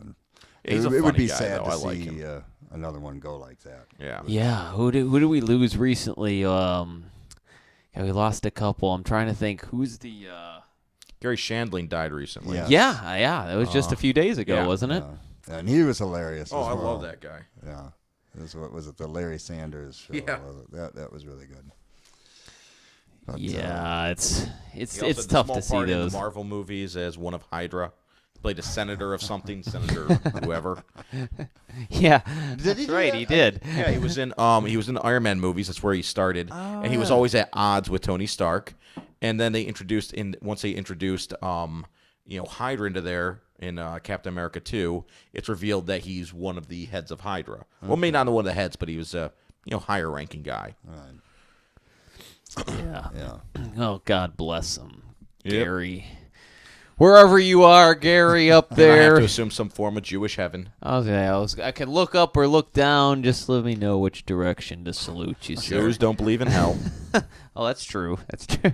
It would be guy, sad though. to see another one go like that. Yeah. Yeah. Who do we lose recently? We lost a couple. I'm trying to think. Who's the? Gary Shandling died recently. Yes. Yeah. That was just a few days ago, wasn't it? And he was hilarious. Oh, as well. I love that guy. Yeah. What was it? The Larry Sanders show. Yeah. That was really good. But, it's tough to see those. In the Marvel movies as one of Hydra. Played a senator of something, senator whoever. Yeah, did he? That's right, he did. Yeah, he was in the Iron Man movies. That's where he started, and he was always at odds with Tony Stark. And then once they introduced Hydra into there in Captain America 2, it's revealed that he's one of the heads of Hydra. Okay. Well, maybe not one of the heads, but he was a higher ranking guy. Right. Yeah. Oh, God bless him, Gary. Wherever you are, Gary, up there. I have to assume some form of Jewish heaven. I can look up or look down. Just let me know which direction to salute you, sir. Jews don't believe in hell. Oh, that's true. That's true.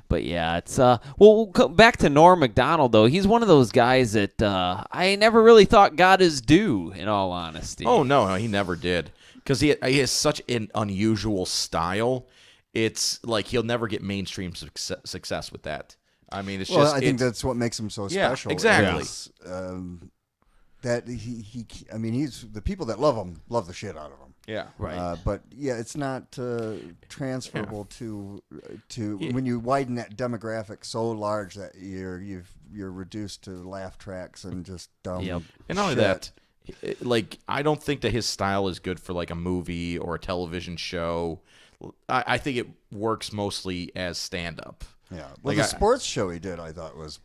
But yeah, it's we'll come back to Norm Macdonald though. He's one of those guys that I never really thought got his due. In all honesty. Oh no, he never did. Because he has such an unusual style. It's like he'll never get mainstream success with that. I mean, I think that's what makes him so special. Yeah, exactly. That he's the people that love him love the shit out of him. Yeah, right. But it's not transferable to when you widen that demographic so large that you're reduced to laugh tracks and just dumb. Yep. And not only that, like I don't think that his style is good for like a movie or a television show. I think it works mostly as stand-up. Yeah. Well, the sports show he did, I thought, was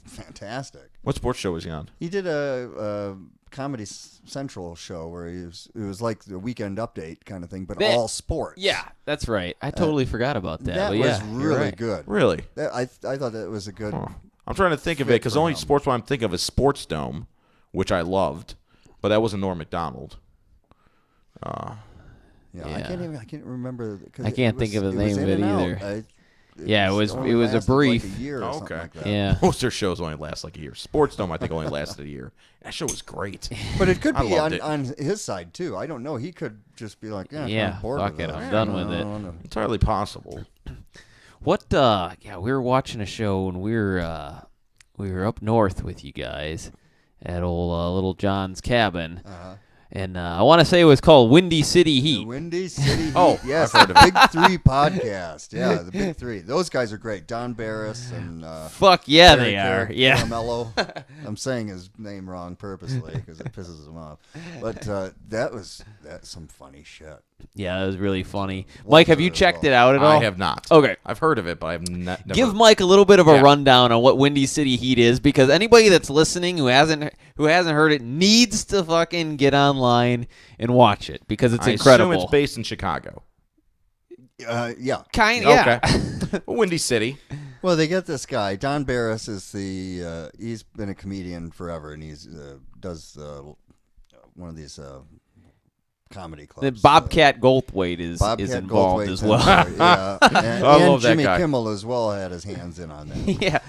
fantastic. What sports show was he on? He did a Comedy Central show where it was like the Weekend Update kind of thing, but all sports. Yeah, that's right. I totally forgot about that. That was really good. Really? I thought that was a good. I'm trying to think of it because the only sports one I'm thinking of is Sports Dome, which I loved, but that wasn't Norm Macdonald. Yeah, I can't remember. I can't think of the name of it either. It was a brief. Like a year or something like that. Yeah. Most of their shows only last like a year. Sports Dome, I think, only lasted a year. That show was great. But it could be on his side too. I don't know. He could just be like, I'm bored fuck with it. that. I'm done with it. Entirely possible. What? Yeah, we were watching a show and we were up north with you guys at old Little John's cabin. And I want to say it was called Windy City Heat. The Windy City Heat. Oh, yes, I've heard the Big Three podcast. Yeah, the Big Three. Those guys are great. Don Barris and fuck yeah, they are. Yeah, Caramello. I'm saying his name wrong purposely because it pisses him off. But that's some funny shit. Yeah, it was really funny. Mike, have you checked it out at all? I have not. Okay. I've heard of it, but I've never. Give Mike a little bit of a rundown on what Windy City Heat is, because anybody that's listening who hasn't heard it needs to fucking get online and watch it because it's incredible. I assume it's based in Chicago. Yeah. Kind of. Yeah. Okay. Windy City. Well, they get this guy. Don Barris is he's been a comedian forever, and he's does one of these comedy clubs. The Bobcat Goldthwait is involved as well. Yeah. And love that Jimmy guy. Kimmel as well had his hands in on that. Yeah.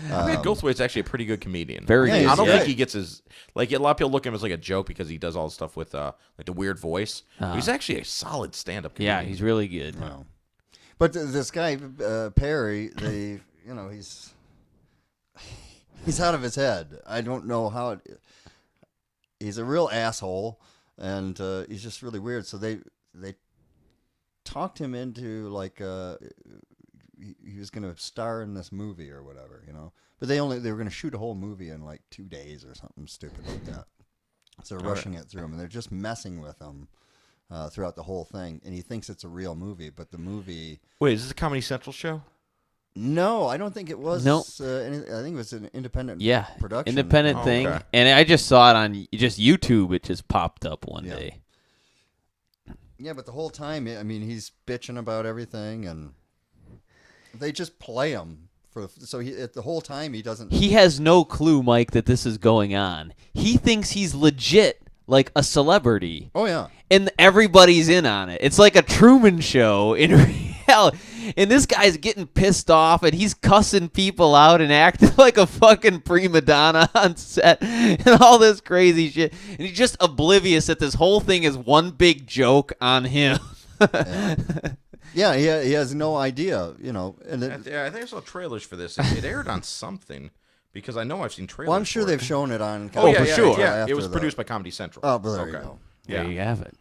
Goldthwait's actually a pretty good comedian. Very good. I don't Yeah. think he gets his a lot of people look at him as like a joke because he does all the stuff with like the weird voice. He's actually a solid stand-up comedian. Yeah, he's really good. Wow. But this guy Perry, he's out of his head. I don't know how. He's a real asshole, and he's just really weird. So they talked him into like he was going to star in this movie or whatever, But they were going to shoot a whole movie in like 2 days or something stupid like that. So they're rushing it through him, and they're just messing with him throughout the whole thing. And he thinks it's a real movie, but the movie. Wait, is this a Comedy Central show? No, I don't think it was. Nope. I think it was an independent production. Independent thing. Okay. And I just saw it on just YouTube. It just popped up one day. Yeah, but the whole time, I mean, he's bitching about everything, and they just play him. The whole time he doesn't. He has no clue, Mike, that this is going on. He thinks he's legit, like a celebrity. Oh, yeah. And everybody's in on it. It's like a Truman Show in reality. And this guy's getting pissed off, and he's cussing people out and acting like a fucking prima donna on set and all this crazy shit. And he's just oblivious that this whole thing is one big joke on him. Yeah, he has no idea, And I think I saw trailers for this. It aired on something because I know I've seen trailers. well, I'm sure for they've it. shown it on. Oh, for sure. Yeah, it was produced by Comedy Central. Oh, but there you go. Yeah. There you have it.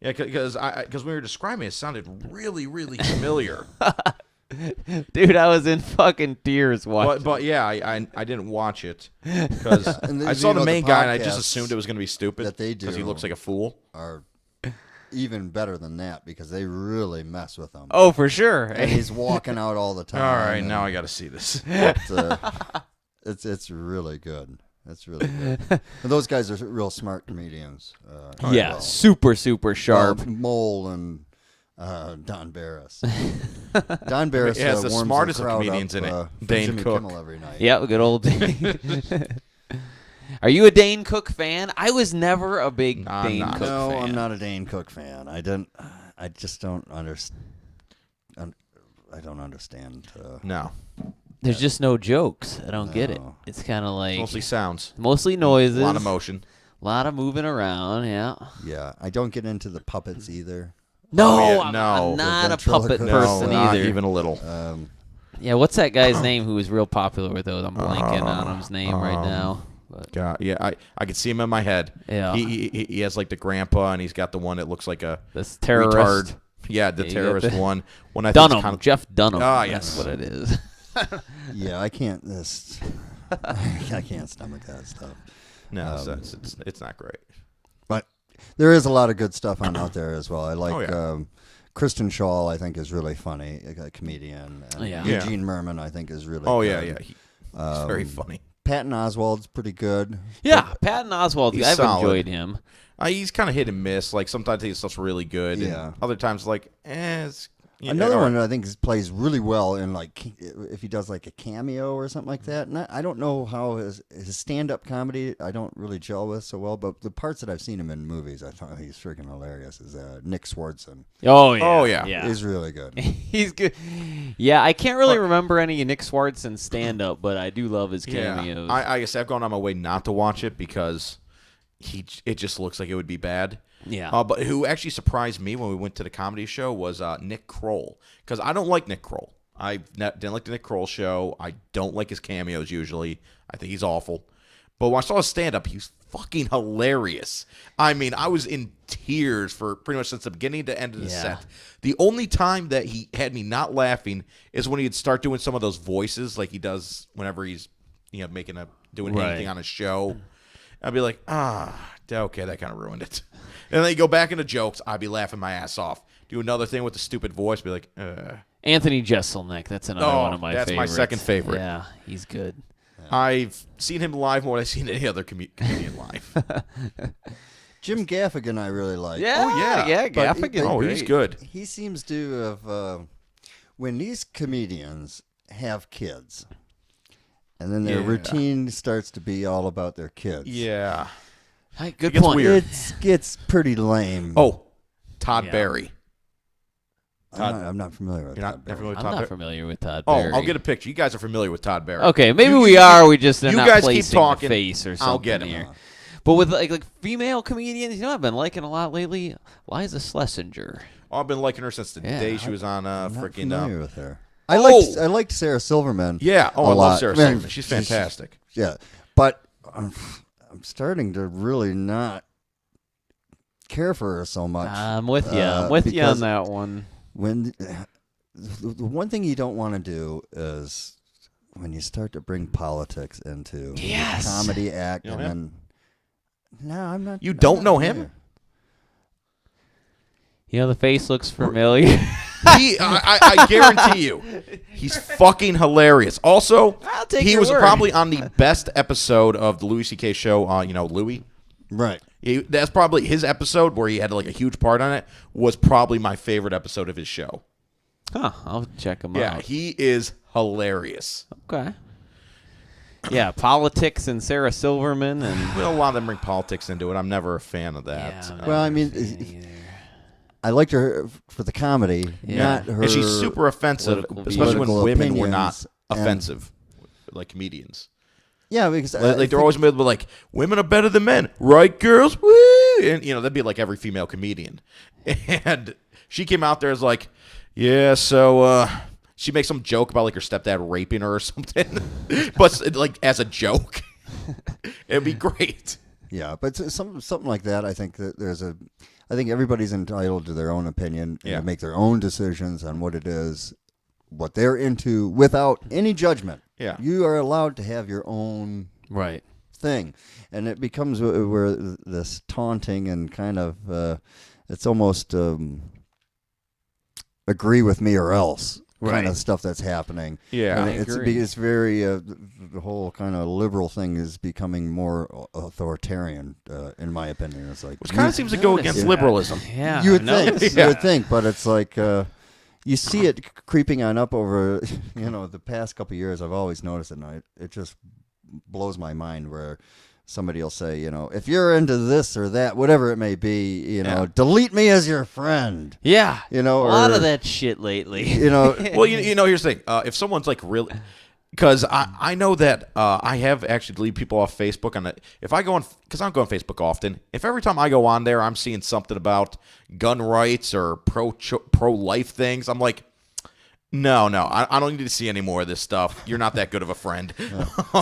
Yeah, because when we were describing it, it sounded really, really familiar. Dude, I was in fucking tears watching. But yeah, I didn't watch it because And then, I saw the main guy and I just podcasts assumed it was going to be stupid that they do because he looks like a fool. Are even better than that because they really mess with him. Oh, for sure. And he's walking out all the time. All right, and now I got to see this. It's really good. It's really good. And those guys are real smart comedians. Yeah, super, super sharp. Mole and Don Barris. Don Barris It has the warms smartest of crowd comedians up, in it. for Dane Jimmy Cook. Kimmel every night. Yeah, good old Dane. Are you a Dane Cook fan? I was never a big Dane not. Cook No, fan. I'm not a Dane Cook fan. I just don't understand. I don't understand. No, There's just no jokes. I don't get it. No. It's kind of like mostly sounds, mostly noises, a lot of motion. a lot of moving around. Yeah. Yeah, I don't get into the puppets either. No, Oh, yeah, I'm no. not a The puppet ventriloquist. person not either. even a little. Yeah, what's that guy's name who was real popular with those? I'm blanking on his name right now. But God, yeah, I could see him in my head. Yeah. He has like the grandpa, and he's got the one that looks like a this terrorist. retard. Yeah, the Yeah, you terrorist got the- one. When I think Dunham, it's kind of, Jeff Dunham. Ah, That's yes. what it is. Yeah, I can't. I can't stomach that stuff. no, it's not great. But there is a lot of good stuff on out there as well. I like Oh, yeah. Kristen Schaal. I think is really funny, a comedian. And Yeah. Eugene Merman, I think, is really. Oh good. yeah, he's very funny. Patton Oswalt's pretty good. Yeah, Patton Oswalt. He's I've solid. enjoyed him. He's kind of hit and miss. Like sometimes his stuff's really good, Yeah. and other times like, it's Another all one right. that I think plays really well in like if he does like a cameo or something like that. And I don't know how his stand-up comedy I don't really gel with so well, but the parts that I've seen him in movies, I thought he's freaking hilarious. Is Nick Swardson? Oh yeah. Oh, yeah. He's really good. He's good. Yeah, I can't really remember any of Nick Swartzen's stand-up, but I do love his cameos. I guess I've gone on my way not to watch it because it just looks like it would be bad. Yeah. But who actually surprised me when we went to the comedy show was Nick Kroll, because I don't like Nick Kroll. didn't like the Nick Kroll show. I don't like his cameos usually. I think he's awful. But when I saw his stand-up, he was fucking hilarious. I mean, I was in tears for pretty much since the beginning to end of the set. The only time that he had me not laughing is when he'd start doing some of those voices like he does whenever he's doing anything on a show. I'd be like, okay, that kind of ruined it. And then you go back into jokes, I'd be laughing my ass off. Do another thing with the stupid voice, be like, Anthony Jeselnik, that's another one of my favorites. That's my second favorite. Yeah, he's good. I've seen him live more than I've seen any other comedian live. Jim Gaffigan I really like. Yeah, Gaffigan. He's good. He seems to have, when these comedians have kids, and then their routine starts to be all about their kids. Yeah. Hey, good point. Weird. It gets pretty lame. Oh, Todd Barry. I'm not familiar with Todd Barry. I'm not familiar with Todd Barry. I'll get a picture. You guys are familiar with Todd Barry. Okay, maybe we are. We just are you not guys placing keep talking. The face or something I'll get him. Here. But with like female comedians, I've been liking a lot lately. Liza Schlesinger. I've been liking her since the day she was on freaking. I'm familiar with her. I liked Sarah Silverman. Yeah. I love Sarah Silverman. She's fantastic. Yeah, but I'm starting to really not care for her so much. I'm with you. I'm with you on that one. When the one thing you don't want to do is when you start to bring politics into a comedy act, and then I'm not. You don't know him? The face looks familiar. I guarantee you, he's fucking hilarious. Also, he was probably on the best episode of the Louis C.K. show. Louis. Right. That's probably his episode where he had like a huge part on it. Was probably my favorite episode of his show. Huh. I'll check him out. Yeah, he is hilarious. Okay. Yeah, politics and Sarah Silverman and a lot of them bring politics into it. I'm never a fan of that. Yeah, well, I mean, I liked her for the comedy, not her. And she's super offensive, especially when women were not offensive, like comedians. Yeah, because they're always made with like women are better than men, right, girls? Woo! And that'd be like every female comedian. And she came out there as like, so she makes some joke about like her stepdad raping her or something, but like as a joke, it'd be great. Yeah, but something like that. I think that I think everybody's entitled to their own opinion and to make their own decisions on what it is, what they're into, without any judgment. Yeah, you are allowed to have your own thing, and it becomes where this taunting and kind of it's almost agree with me or else kind of stuff that's happening. Yeah, and it's very the whole kind of liberal thing is becoming more authoritarian, in my opinion. It's like which kind of seems to go against liberalism. Yeah, you would think, but it's like. You see it creeping on up over, the past couple of years. I've always noticed it, and it just blows my mind where somebody will say, if you're into this or that, whatever it may be, delete me as your friend. Yeah, a lot of that shit lately. Well, here's the thing: if someone's like really. Because I know that I have actually deleted people off Facebook on it. If I go on, because I don't go on Facebook often. If every time I go on there, I'm seeing something about gun rights or pro-life things, I'm like, no, I don't need to see any more of this stuff. You're not that good of a friend.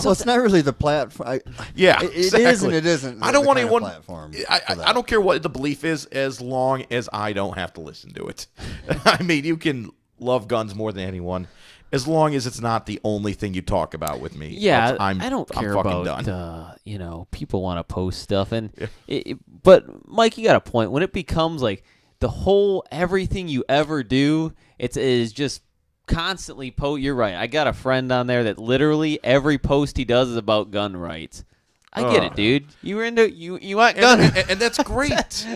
So it's not really the platform. It is and it isn't. I don't want anyone. Platform I don't care what the belief is, as long as I don't have to listen to it. I mean, you can love guns more than anyone. As long as it's not the only thing you talk about with me. Yeah, I don't care I'm about, done. People want to post stuff. But, Mike, you got a point. When it becomes like the whole everything you ever do, it is just constantly you're right. I got a friend on there that literally every post he does is about gun rights. I get it, dude. You were into you want guns. And that's great.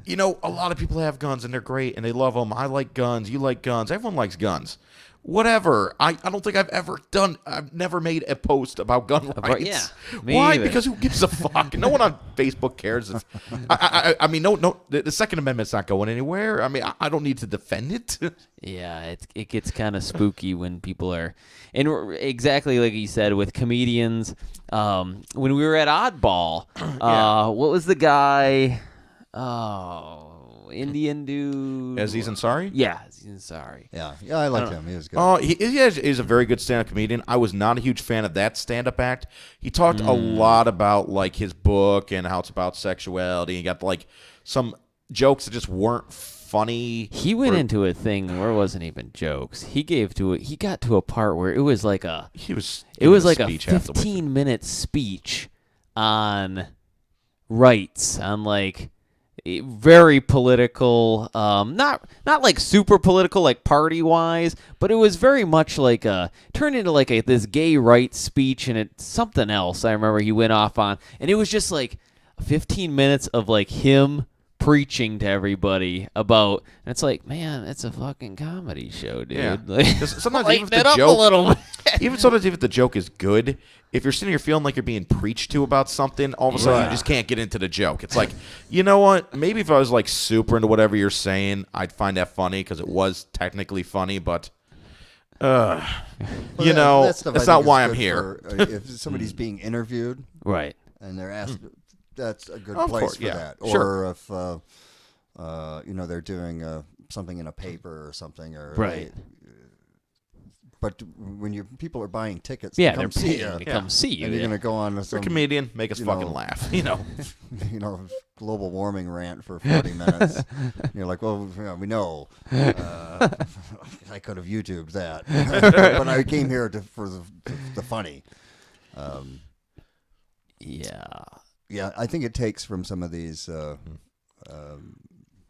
A lot of people have guns, and they're great, and they love them. I like guns. You like guns. Everyone likes guns. Whatever. I don't think I've never made a post about gun rights. Yeah. Why? Either. Because who gives a fuck? No one on Facebook cares. I mean, no. The Second Amendment's not going anywhere. I mean, I don't need to defend it. Yeah, it gets kind of spooky when people are, and exactly like you said with comedians. When we were at Oddball, what was the guy? Oh, Indian dude. Aziz Ansari? Yeah, Aziz Ansari. Yeah, I liked him. He was good. Oh, he is a very good stand-up comedian. I was not a huge fan of that stand-up act. He talked a lot about like his book and how it's about sexuality. He got like some jokes that just weren't funny. He went into a thing where it wasn't even jokes. He got to a part where it was like a 15-minute speech on rights, on like very political, not like super political, like party wise, but it was very much like turned into like this gay rights speech, and it's something else. I remember he went off on, and it was just like 15 minutes of like him preaching to everybody about, and it's like, man, it's a fucking comedy show, dude. Yeah. Like, sometimes even if the joke, a little sometimes if the joke is good, if you're sitting here feeling like you're being preached to about something, all of a sudden you just can't get into the joke. It's like, you know what? Maybe if I was like super into whatever you're saying, I'd find that funny because it was technically funny, but you know, that's not why I'm here. If somebody's being interviewed, right, and they're asked, that's a good of place course, for yeah. that. Sure. Or if they're doing something in a paper or something, or right. But when people are buying tickets, yeah, to come they're paying to come see you. And you're going to go on to some comedian, make us fucking laugh, you know. Global warming rant for 40 minutes. And you're like, well, we know. I could have YouTubed that, but I came here for the funny. Yeah, I think it takes from some of these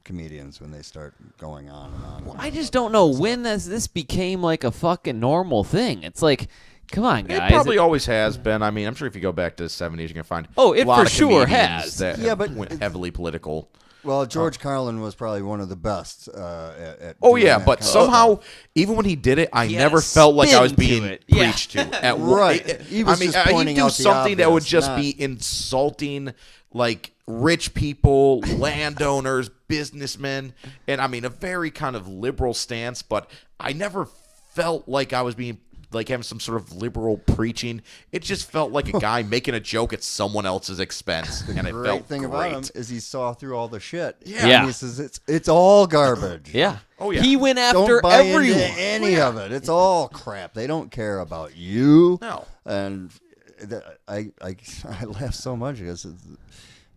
comedians when they start going on and on. Well, I just don't know when this became like a fucking normal thing. It's like, come on, guys. It probably always has been. I mean, I'm sure if you go back to the 70s, you can find it a lot for of sure comedians has. that but went heavily political. Well, George Carlin was probably one of the best at doing that but somehow, even when he did it, I never felt like I was being preached to. Right. He was just pointing he'd do out the something that would obvious, just not... be insulting, like rich people, landowners, businessmen, and I mean a very kind of liberal stance. But I never felt like I was being like having some sort of liberal preaching. It just felt like a guy making a joke at someone else's expense, and it felt great thing great. about him is he saw through all the shit. Yeah. And he says it's all garbage. Yeah. Oh yeah. He went after don't buy everyone. into any of it. It's all crap. They don't care about you. No. And I laugh so much because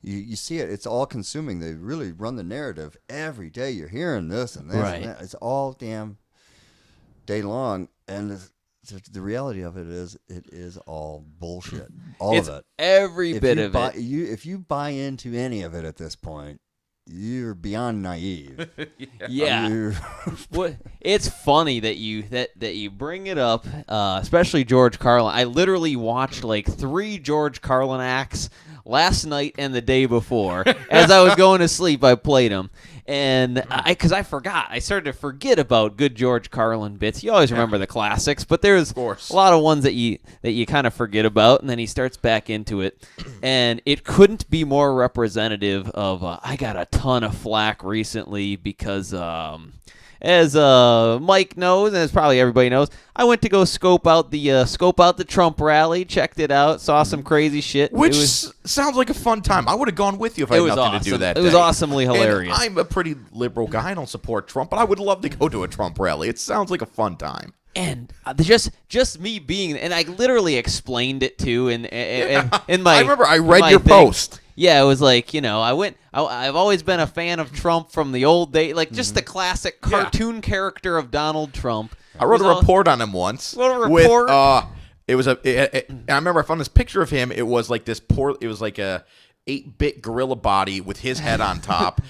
you see it. It's all consuming. They really run the narrative every day. You're hearing this and this and that. It's all damn day long. And the reality of it is all bullshit. All it's of it. Every bit of it. If you buy into any of it at this point, you're beyond naive. Yeah. It's funny that you bring it up, especially George Carlin. I literally watched like 3 George Carlin acts last night and the day before. As I was going to sleep, I played them. And because I forgot, I started to forget about good George Carlin bits. You always remember the classics, but there's a lot of ones that you kind of forget about, and then he starts back into it. And it couldn't be more representative of. I got a ton of flack recently because, as Mike knows, and as probably everybody knows, I went to go scope out the Trump rally, checked it out, saw some crazy shit. Which sounds like a fun time. I would have gone with you if I had nothing to do that day. It was awesomely hilarious. And I'm a pretty liberal guy. I don't support Trump, but I would love to go to a Trump rally. It sounds like a fun time. And just me being, and I literally explained it too. In my, I remember I read your post. Yeah, it was like, I've always been a fan of Trump from the old days, like just the classic cartoon character of Donald Trump. I wrote a report on him once. What a report? It was I remember I found this picture of him. It was like it was like a 8-bit gorilla body with his head on top,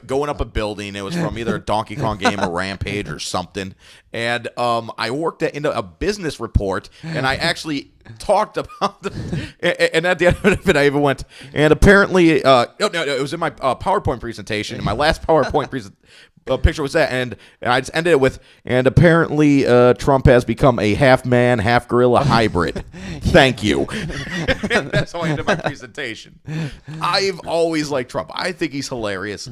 going up a building. It was from either a Donkey Kong game or Rampage or something. And I worked that into a business report, and I actually talked about and at the end of it, I even went, and apparently, no, it was in my PowerPoint presentation. In my last PowerPoint picture was that, and I just ended it with, and apparently Trump has become a half man, half gorilla hybrid. Thank you. That's how I ended my presentation. I've always liked Trump. I think he's hilarious.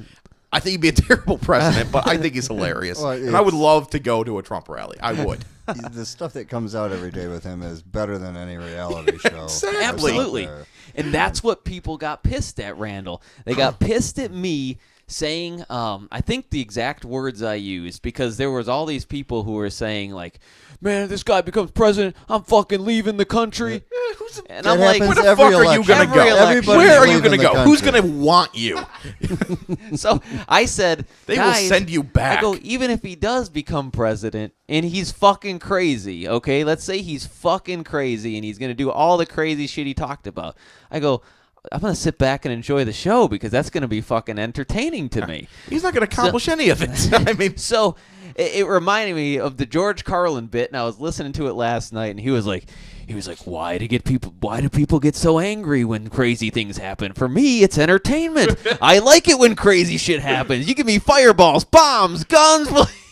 I think he'd be a terrible president, but I think he's hilarious. Well, and I would love to go to a Trump rally. I would. The stuff that comes out every day with him is better than any reality show. Absolutely. And that's what people got pissed at, Randall. They got pissed at me saying, I think the exact words I used, because there was all these people who were saying, like, man, this guy becomes president, I'm fucking leaving the country. And I'm like, where the fuck are you going to go? Where are you going to go? Who's going to want you? So I said, they will send you back. I go, even if he does become president and he's fucking crazy, okay? Let's say he's fucking crazy and he's going to do all the crazy shit he talked about. I go, I'm going to sit back and enjoy the show because that's going to be fucking entertaining to me. He's not going to accomplish any of it. I mean, so it reminded me of the George Carlin bit, and I was listening to it last night, and he was like, why do people get so angry when crazy things happen? For me, it's entertainment. I like it when crazy shit happens. You give me fireballs, bombs, guns.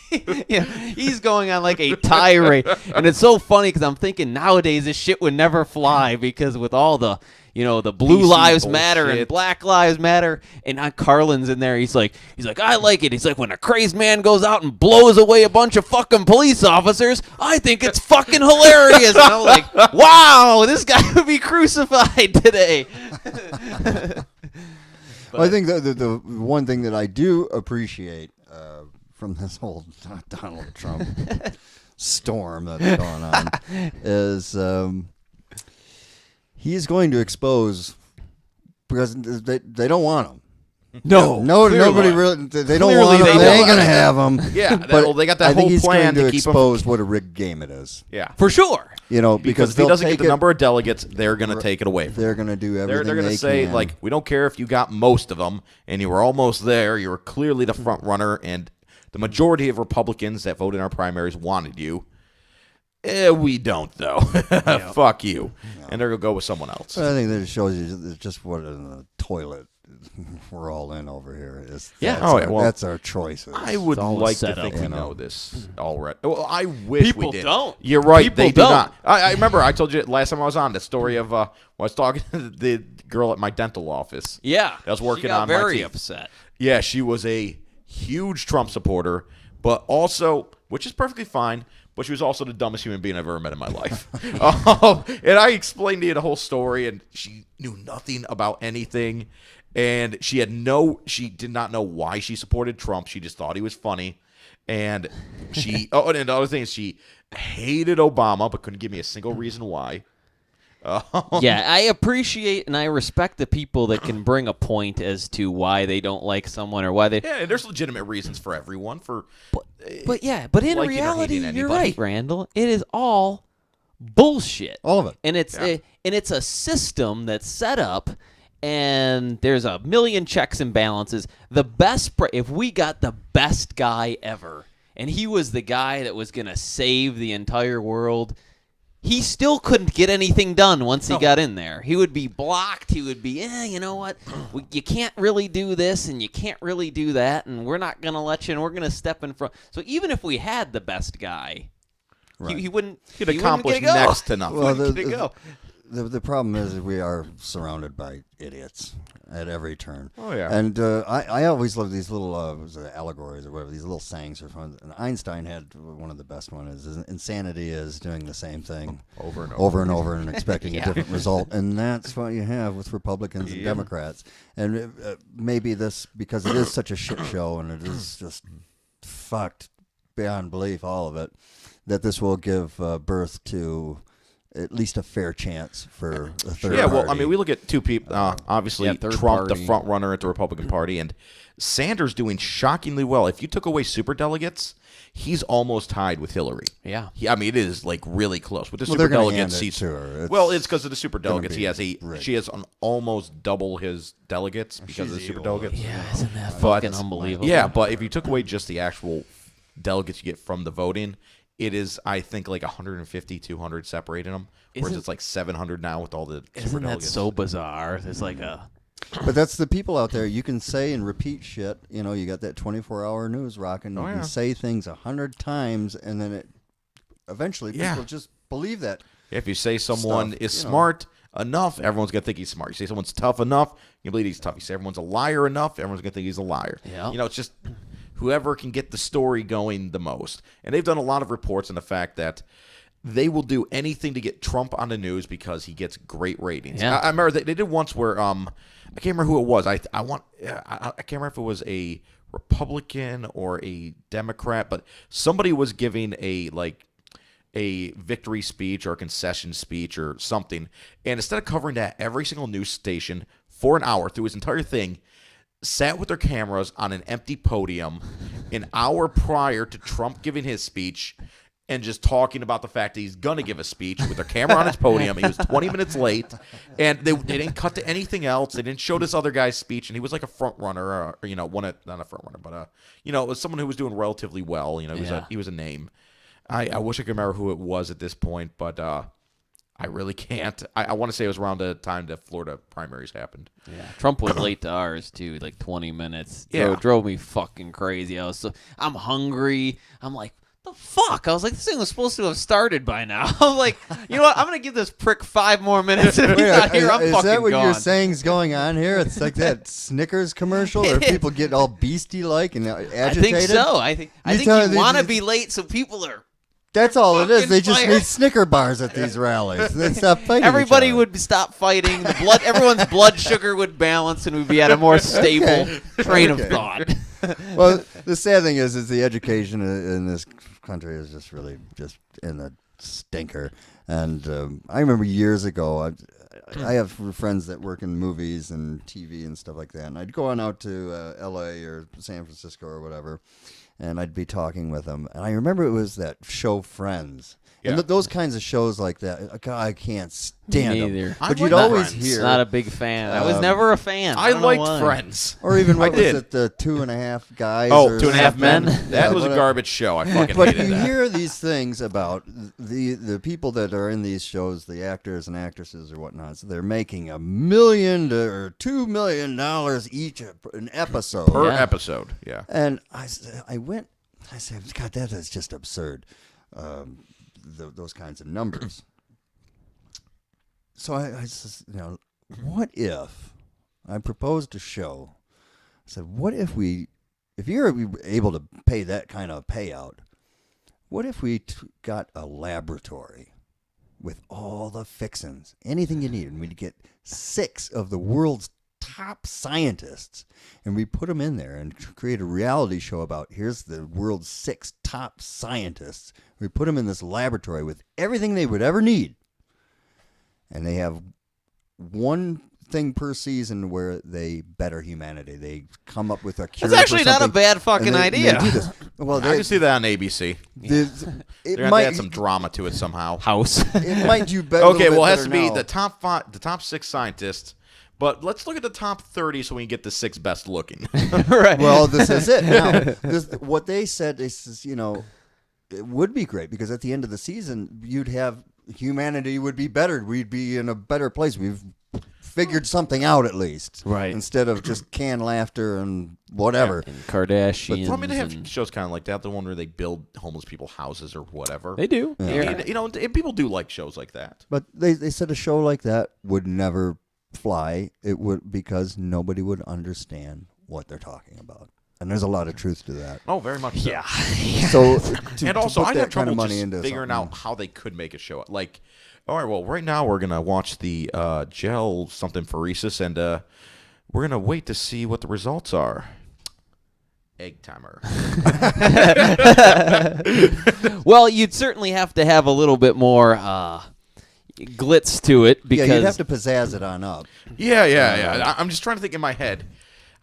He's going on like a tirade, and it's so funny because I'm thinking nowadays this shit would never fly because with all the the blue PC lives bullshit. matter and black lives matter, and Carlin's in there. He's like, I like it. He's like, when a crazed man goes out and blows away a bunch of fucking police officers, I think it's fucking hilarious. And I'm like, wow, this guy would be crucified today. I think the one thing that I do appreciate from this whole Donald Trump storm that's going on is he's going to expose because they don't want him. Nobody really. They don't want him. They ain't gonna have him. Yeah, they got that whole plan to keep expose what a rigged game it is. Yeah, for sure. Because if he doesn't get the number of delegates, they're gonna take it away. They're gonna do everything. They're gonna say like, we don't care if you got most of them and you were almost there. You were clearly the front runner, and the majority of Republicans that voted in our primaries wanted you. We don't, though. Fuck you. Yeah. And they're going to go with someone else. I think that shows you just what in the toilet we're all in over here. That's our choices. I would like to think we know this already. Well, I wish people we did. Don't. You're right. People they don't. do not. I remember I told you last time I was on the story of I was talking to the girl at my dental office. Yeah. I was working she got on very my teeth. upset. Yeah, she was a huge Trump supporter, but also, which is perfectly fine, but she was also the dumbest human being I've ever met in my life. And I explained to you the whole story, and she knew nothing about anything. And she did not know why she supported Trump. She just thought he was funny. And and the other thing is she hated Obama, but couldn't give me a single reason why. Yeah, I appreciate and I respect the people that can bring a point as to why they don't like someone or why they. Yeah, there's legitimate reasons for everyone But in reality, you're right, Randall. It is all bullshit. All of it. And it's a system that's set up, and there's a million checks and balances. If we got the best guy ever, and he was the guy that was going to save the entire world, he still couldn't get anything done once he got in there. He would be blocked. He would be, you know what? You can't really do this, and you can't really do that, and we're not going to let you, and we're going to step in front. So even if we had the best guy, right. he wouldn't accomplish next to nothing. Well, the problem is that we are surrounded by idiots at every turn. Oh, yeah. And I always love these little allegories or whatever, these little sayings are fun. And Einstein had one of the best ones is insanity is doing the same thing over and over and expecting a different result. And that's what you have with Republicans and Democrats. And maybe this, because it is such a shit show and it is just fucked beyond belief, all of it, that this will give birth to at least a fair chance for a third party. Well, I mean, we look at two people. Obviously, Trump, party. the front runner at the Republican Party, and Sanders doing shockingly well. If you took away superdelegates, he's almost tied with Hillary. Yeah. I mean, it is like really close. With the superdelegates, it's because of the superdelegates. She has almost double his delegates because of the superdelegates. Yeah, isn't that fucking unbelievable? Yeah, but if you took away just the actual delegates you get from the voting, it is, I think, like 150, 200 separating them. Whereas it's like 700 now with all the Isn't that so bizarre? There's like But that's the people out there. You can say and repeat shit. You know, you got that 24-hour news rocking. You can say things 100 times, and then eventually people just believe that. If you say someone is smart enough, everyone's going to think he's smart. You say someone's tough enough, you believe he's tough. You say everyone's a liar enough, everyone's going to think he's a liar. Yeah. You know, it's just whoever can get the story going the most. And they've done a lot of reports on the fact that they will do anything to get Trump on the news because he gets great ratings. Yeah. I remember they did once where I can't remember who it was. I can't remember if it was a Republican or a Democrat, but somebody was giving a victory speech or a concession speech or something, and instead of covering that, every single news station for an hour through his entire thing sat with their cameras on an empty podium an hour prior to Trump giving his speech and just talking about the fact that he's going to give a speech with their camera on his podium. He was 20 minutes late, and they didn't cut to anything else. They didn't show this other guy's speech, and he was like a front runner, not a front runner, but it was someone who was doing relatively well. He was a name. I wish I could remember who it was at this point, but I really can't. I want to say it was around the time the Florida primaries happened. Yeah, Trump was late to ours too, like 20 minutes. Yeah, it drove me fucking crazy. I'm hungry. I'm like, the fuck? I was like, this thing was supposed to have started by now. I'm like, you know what? I'm gonna give this prick 5 more minutes. If he's not here, I'm fucking gone. Is that what you're saying is going on here? It's like that Snickers commercial where people get all beastie-like and agitated. I think so. I think you want to be late so people are. That's all it is. They just need Snicker bars at these rallies. They stop fighting. Everybody would stop fighting. Everyone's blood sugar would balance, and we'd be at a more stable train of thought. Well, the sad thing is the education in this country is just really just in the stinker. And I remember years ago, I have friends that work in movies and TV and stuff like that, and I'd go on out to L.A. or San Francisco or whatever. And I'd be talking with them. And I remember it was that show Friends. Yeah. And those kinds of shows like that, God, I can't stand them. But you'd always hear. Not a big fan. I was never a fan. I liked Friends. Or even, what was it, the 2.5 Guys? Oh, 2.5 Men? That was a garbage show. I fucking hated that. But you hear these things about the people that are in these shows, the actors and actresses or whatnot, so they're making $1 million or $2 million each an episode. Per episode, yeah. And I said, God, that is just absurd. Those kinds of numbers. So I said, what if I proposed a show? I said, what if you're able to pay that kind of payout, what if we got a laboratory with all the fixins, anything you need, and we'd get 6 of the world's top scientists, and we put them in there and create a reality show about here's the world's 6 top scientists. We put them in this laboratory with everything they would ever need, and they have one thing per season where they better humanity. They come up with a cure. That's actually not a bad fucking idea. Well, I can see that on ABC. They're going to add some drama to it somehow. House. It might do better. Okay, well, it has to be the top 6 scientists. But let's look at the top 30 so we can get the 6 best looking. Right. Well, this is it. Now, what they said is, it would be great because at the end of the season, humanity would be better. We'd be in a better place. We've figured something out at least. Right. Instead of just canned laughter and whatever. And Kardashians. But, they have shows kind of like that, the one where they build homeless people houses or whatever. They do. Yeah. And people do like shows like that. But they said a show like that would never fly. It would, because nobody would understand what they're talking about. And there's a lot of truth to that. Oh, very much so. Yeah. So and also, I'd have trouble money just into figuring out how they could make a show. Like, all right, well, right now we're going to watch the gel something phoresis, and we're going to wait to see what the results are. Egg timer. Well, you'd certainly have to have a little bit more glitz to it, because you'd have to pizzazz it on up. Yeah. I'm just trying to think in my head,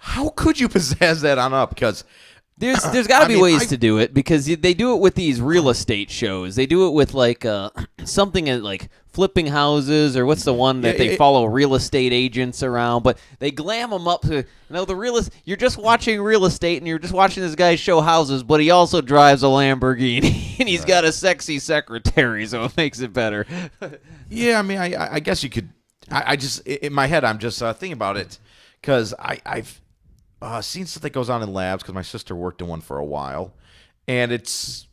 how could you pizzazz that on up? Because there's got to be ways to do it, because they do it with these real estate shows. They do it with like something like flipping houses, or what's the one that they follow real estate agents around, but they glam them up to you're just watching real estate, and you're just watching this guy show houses, but he also drives a Lamborghini and he's got a sexy secretary, so it makes it better. Yeah, I mean, I guess you could. I just, in my head, I'm just thinking about it, because I've seen stuff that goes on in labs, because my sister worked in one for a while, and it's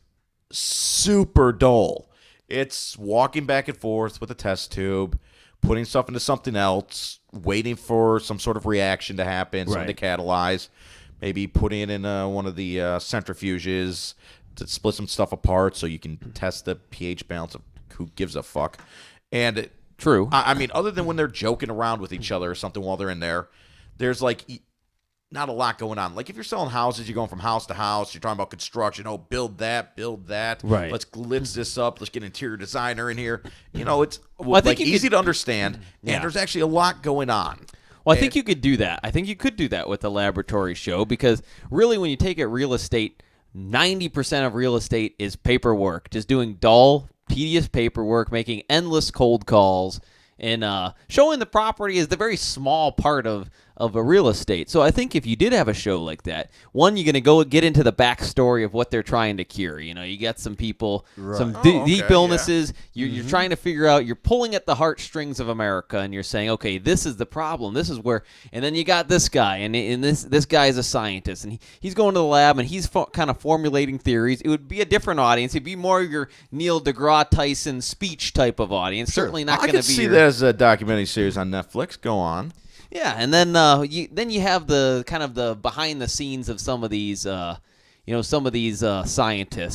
super dull. It's walking back and forth with a test tube, putting stuff into something else, waiting for some sort of reaction to happen, something to catalyze, maybe putting it in one of the centrifuges to split some stuff apart so you can test the pH balance of who gives a fuck. And True. I mean, other than when they're joking around with each other or something while they're in there, there's like not a lot going on. Like if you're selling houses, you're going from house to house. You're talking about construction. Oh, build that. Right. Let's glitz this up. Let's get an interior designer in here. It's like easy to understand, and there's actually a lot going on. Well, I think you could do that. I think you could do that with a laboratory show because really when you take it real estate, 90% of real estate is paperwork, just doing dull, tedious paperwork, making endless cold calls, and showing the property is the very small part of a real estate. So I think if you did have a show like that, one, you're going to go get into the backstory of what they're trying to cure. You got some people, some deep illnesses. Yeah. You're trying to figure out, you're pulling at the heartstrings of America, and you're saying, okay, this is the problem. This is where, and then you got this guy, and this guy is a scientist, and he's going to the lab, and he's kind of formulating theories. It would be a different audience. It'd be more your Neil deGrasse Tyson speech type of audience. Sure. Certainly not going to be. I could see that as a documentary series on Netflix. Go on. Yeah, and then you have the kind of the behind the scenes of some of these scientists.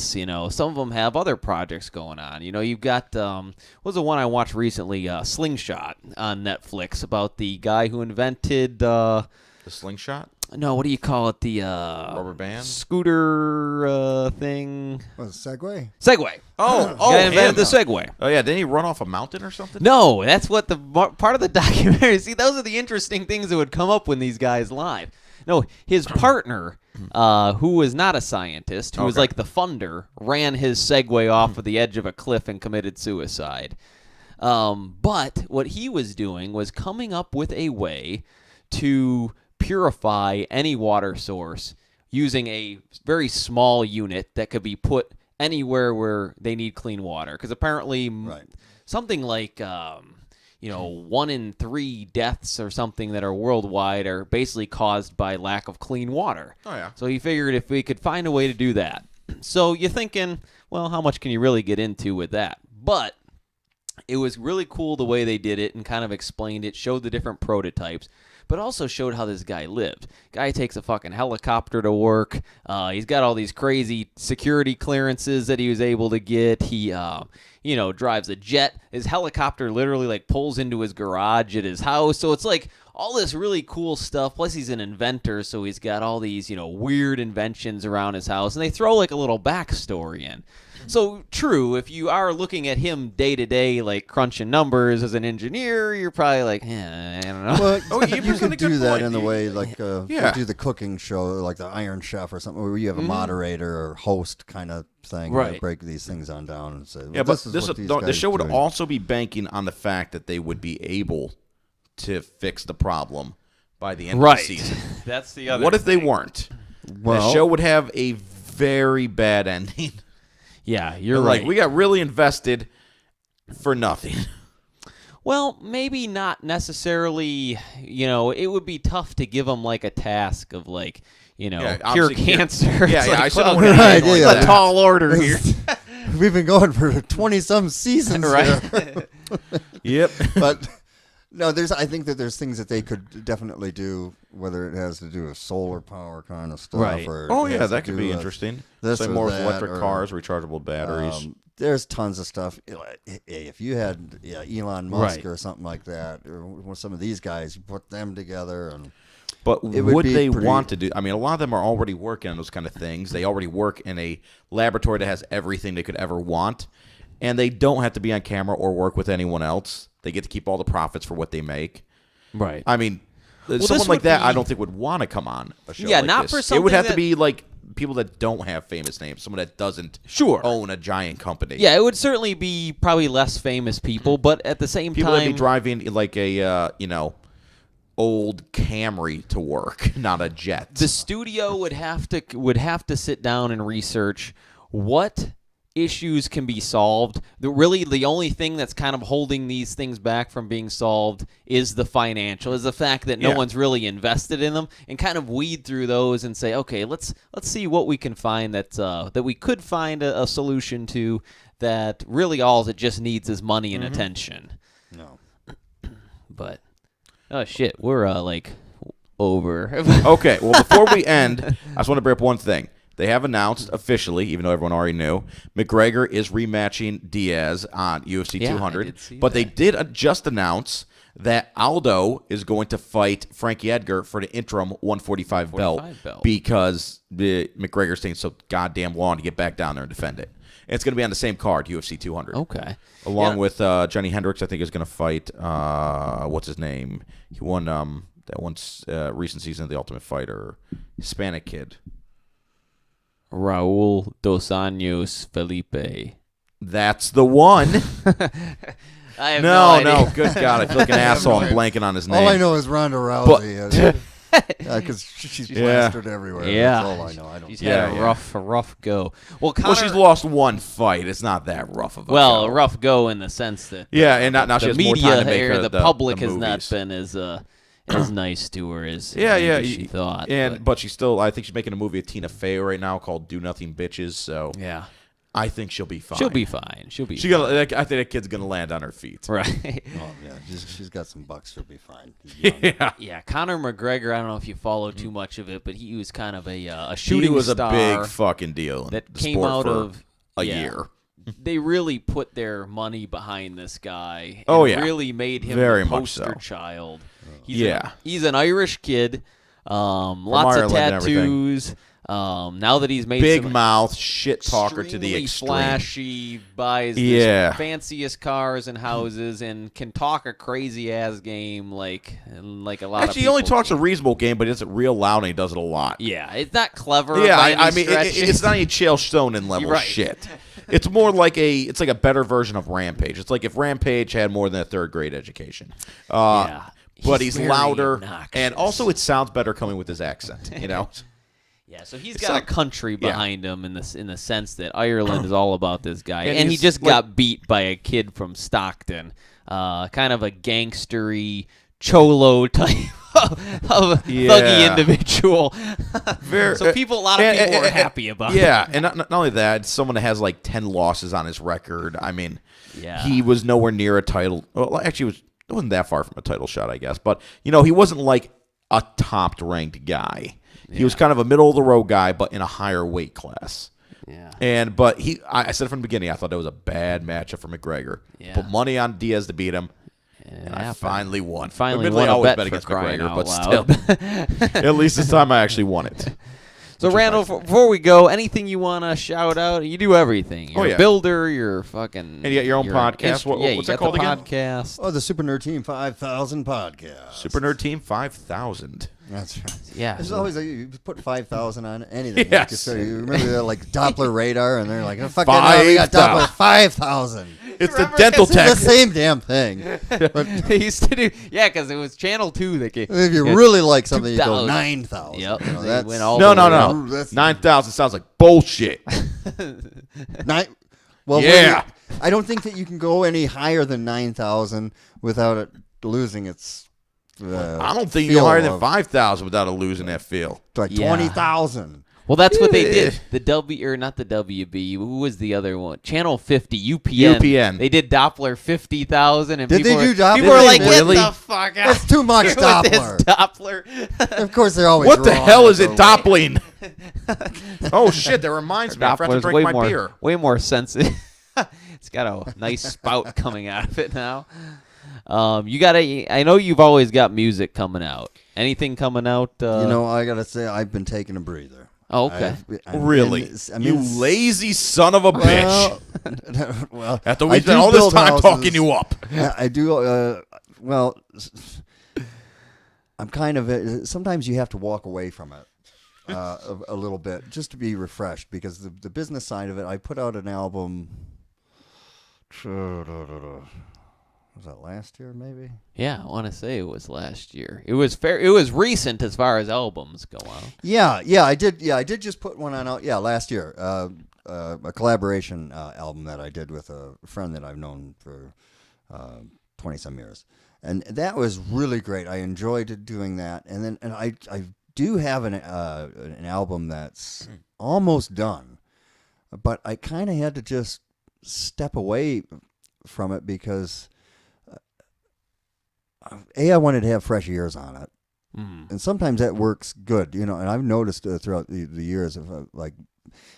Some of them have other projects going on. You've got what was the one I watched recently, Slingshot on Netflix, about the guy who invented the slingshot. No, what do you call it? The rubber band scooter thing. What, Segway? Segway. Oh, invented the Segway. Oh yeah, didn't he run off a mountain or something? No, that's what the part of the documentary. See, those are the interesting things that would come up when these guys live. No, his partner, who was not a scientist, who was like the funder, ran his Segway off of the edge of a cliff and committed suicide. But what he was doing was coming up with a way to purify any water source using a very small unit that could be put anywhere where they need clean water. Because apparently something like 1 in 3 deaths or something that are worldwide are basically caused by lack of clean water. Oh, yeah. So he figured if we could find a way to do that. So you're thinking, well, how much can you really get into with that? But it was really cool the way they did it and kind of explained it, showed the different prototypes, but also showed how this guy lived. Guy takes a fucking helicopter to work. He's got all these crazy security clearances that he was able to get. He, drives a jet. His helicopter literally pulls into his garage at his house. So it's all this really cool stuff. Plus he's an inventor, so he's got all these, weird inventions around his house. And they throw a little backstory in. So, true, if you are looking at him day to day, crunching numbers as an engineer, you're probably I don't know. Well, you can do that in the way, do the cooking show, like the Iron Chef or something, where you have a moderator or host kind of thing, right? Break these things on down and say, yeah, but the show would also be banking on the fact that they would be able to fix the problem by the end of the season. That's the other. What if they weren't? Well, the show would have a very bad ending. Yeah, you're right. We got really invested for nothing. Well, maybe not necessarily. It would be tough to give them a task of cure cancer. Yeah, I should have a tall order here. We've been going for 20-some seasons, right? Yep. But no, I think that there's things that they could definitely do, whether it has to do with solar power kind of stuff. Right. Or that could be interesting. More with electric cars, rechargeable batteries. There's tons of stuff. If you had Elon Musk or something like that, or some of these guys, you put them together. But would they want to do? I mean, a lot of them are already working on those kind of things. They already work in a laboratory that has everything they could ever want, and they don't have to be on camera or work with anyone else. They get to keep all the profits for what they make. Right. I mean, someone like that, I don't think would want to come on a show like not this. For something. It would have to be people that don't have famous names, someone that doesn't own a giant company. Yeah, it would certainly be probably less famous people, but at the same time, people that be driving a old Camry to work, not a jet. The studio would have to sit down and research what issues can be solved. The only thing that's kind of holding these things back from being solved is the financial, is the fact that no one's really invested in them, and kind of weed through those and say, okay, let's see what we can find that we could find a solution to, that really all it just needs is money and attention. No. But oh shit, we're over. Okay, well before we end, I just want to bring up one thing. They have announced officially, even though everyone already knew, McGregor is rematching Diaz on UFC 200. But they did just announce that Aldo is going to fight Frankie Edgar for the interim 145 belt because McGregor's taking so goddamn long to get back down there and defend it. And it's going to be on the same card, UFC 200. Okay. Along with Johnny Hendricks, I think, is going to fight, what's his name? He won that one recent season of The Ultimate Fighter. Hispanic kid. Raul Dos Anjos Felipe. That's the one. I have no idea. Good God. I feel like an asshole. I'm blanking on his name. All I know is Ronda Rousey. Because she's plastered everywhere. Yeah. That's all I know. I don't. She's had a rough go. Well, she's lost one fight. It's not that rough of a go. a rough go in the sense that and now she has more time to make the public has not been as nice to her as she thought. But she's still. I think she's making a movie with Tina Fey right now called "Do Nothing Bitches." So yeah. I think she'll be fine. She'll be fine. I think that kid's gonna land on her feet. Right. Oh yeah, she's got some bucks. She'll be fine. Yeah. Conor McGregor. I don't know if you follow too much of it, but he was kind of a shooting He was star a big fucking deal. That came out of a year. They really put their money behind this guy. Really made him very the poster much so. child. He's an Irish kid. Lots of tattoos. Now that he's made big some mouth, shit talker to the extreme. Flashy, buys the fanciest cars and houses, and can talk a crazy ass game like a lot of people. Actually, he only talks a reasonable game, but it's real loud and he does it a lot. Yeah, it's not clever. Yeah, I mean, it's not any Chael Sonnen level shit. It's more like a better version of Rampage. It's like if Rampage had more than a third grade education. But he's louder, obnoxious. And also it sounds better coming with his accent. Yeah, so he's got a country behind him in the sense that Ireland is all about this guy, and he just got beat by a kid from Stockton, kind of a gangstery cholo type of thuggy individual. So a lot of people are happy about it. Yeah, and not only that, it's someone that has like 10 losses on his record. I mean, he was nowhere near a title. Well, actually, it wasn't that far from a title shot, I guess. But he wasn't like a top-ranked guy. He was kind of a middle-of-the-road guy, but in a higher weight class. Yeah. But I said from the beginning, I thought that was a bad matchup for McGregor. Yeah. Put money on Diaz to beat him, and I finally won. Finally won a bet against McGregor, but loud. still, at least this time I actually won it. So, Randall, before we go, anything you want to shout out? You do everything. You're a builder. You're fucking... And you got your own podcast. What's that called again? Podcast. Oh, the Super Nerd Team 5000 podcast. Super Nerd Team 5000. That's right. Yeah. There's always you put 5,000 on anything. Yes. So you remember that Doppler radar, and they're like, oh, fuck it, we got Doppler 5,000. It's the dental tech. It's the same damn thing. But they used to do, because it was Channel 2 that gave. If you really like something, you go 9,000. Yep. That's, no. 9,000 sounds like bullshit. Well, yeah. I don't think that you can go any higher than 9,000 without it losing its. I don't think you go higher than 5,000 without it losing that feel. Like 20,000. Well, that's what they did. Not the WB. Who was the other one? Channel 50, UPN. They did Doppler 50,000, and did people they do Doppler? People were like, really? "Get the fuck out!" That's too much Doppler. Doppler. Of course, they're always. What the wrong. hell is it Doppling? Oh shit! That reminds me. I forgot to drink my beer. Way more sensitive. It's got a nice spout coming out of it now. I know you've always got music coming out. Anything coming out? I gotta say, I've been taking a breather. Oh, okay. Really? You lazy son of a bitch. Well, after we spent all this time talking you up. I do. I'm kind of. Sometimes you have to walk away from it a little bit just to be refreshed, because the business side of it. I put out an album. Was that last year, maybe? Yeah, I want to say it was last year. It was fair. It was recent as far as albums go out. Yeah, I did. Yeah, I did just put one on out. Yeah, last year, a collaboration album that I did with a friend that I've known for 20-some years, and that was really great. I enjoyed doing that, and I do have an album that's almost done, but I kind of had to just step away from it because. I wanted to have fresh ears on it, and sometimes that works good, And I've noticed throughout the years,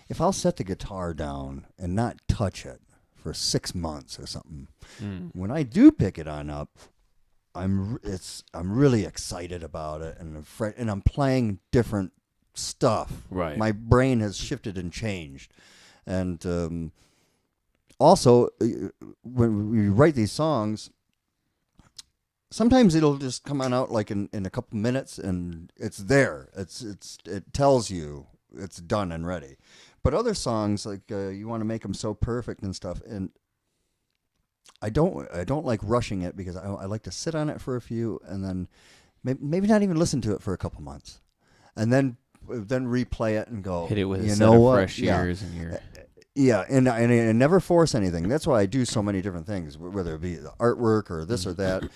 if I'll set the guitar down and not touch it for 6 months or something, when I do pick it on up, I'm really excited about it, and I'm playing different stuff. Right. My brain has shifted and changed, and also when we write these songs, sometimes it'll just come on out like in a couple minutes, and it's there. It tells you it's done and ready. But other songs, like you want to make them so perfect and stuff, and I don't like rushing it, because I like to sit on it for a few, and then maybe not even listen to it for a couple months, and then replay it and go, hit it with you a know set of what? fresh ears, and you're and I never force anything. That's why I do so many different things, whether it be the artwork or this or that.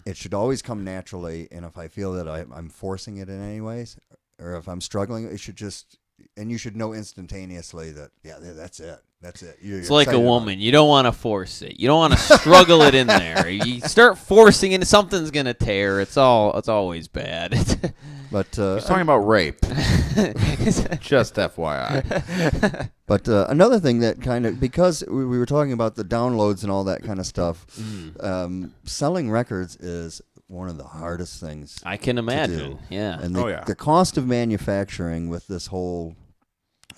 It should always come naturally, and if I feel that I'm forcing it in any ways, or if I'm struggling, it should just, and you should know instantaneously that, that's it. That's it. It's like a woman. You don't want to force it. You don't want to struggle it in there. You start forcing it, something's going to tear. It's always bad. But he's talking about rape. Just FYI. But another thing that kind of, because we were talking about the downloads and all that kind of stuff, selling records is one of the hardest things I can imagine. To do. Yeah. And the cost of manufacturing with this whole,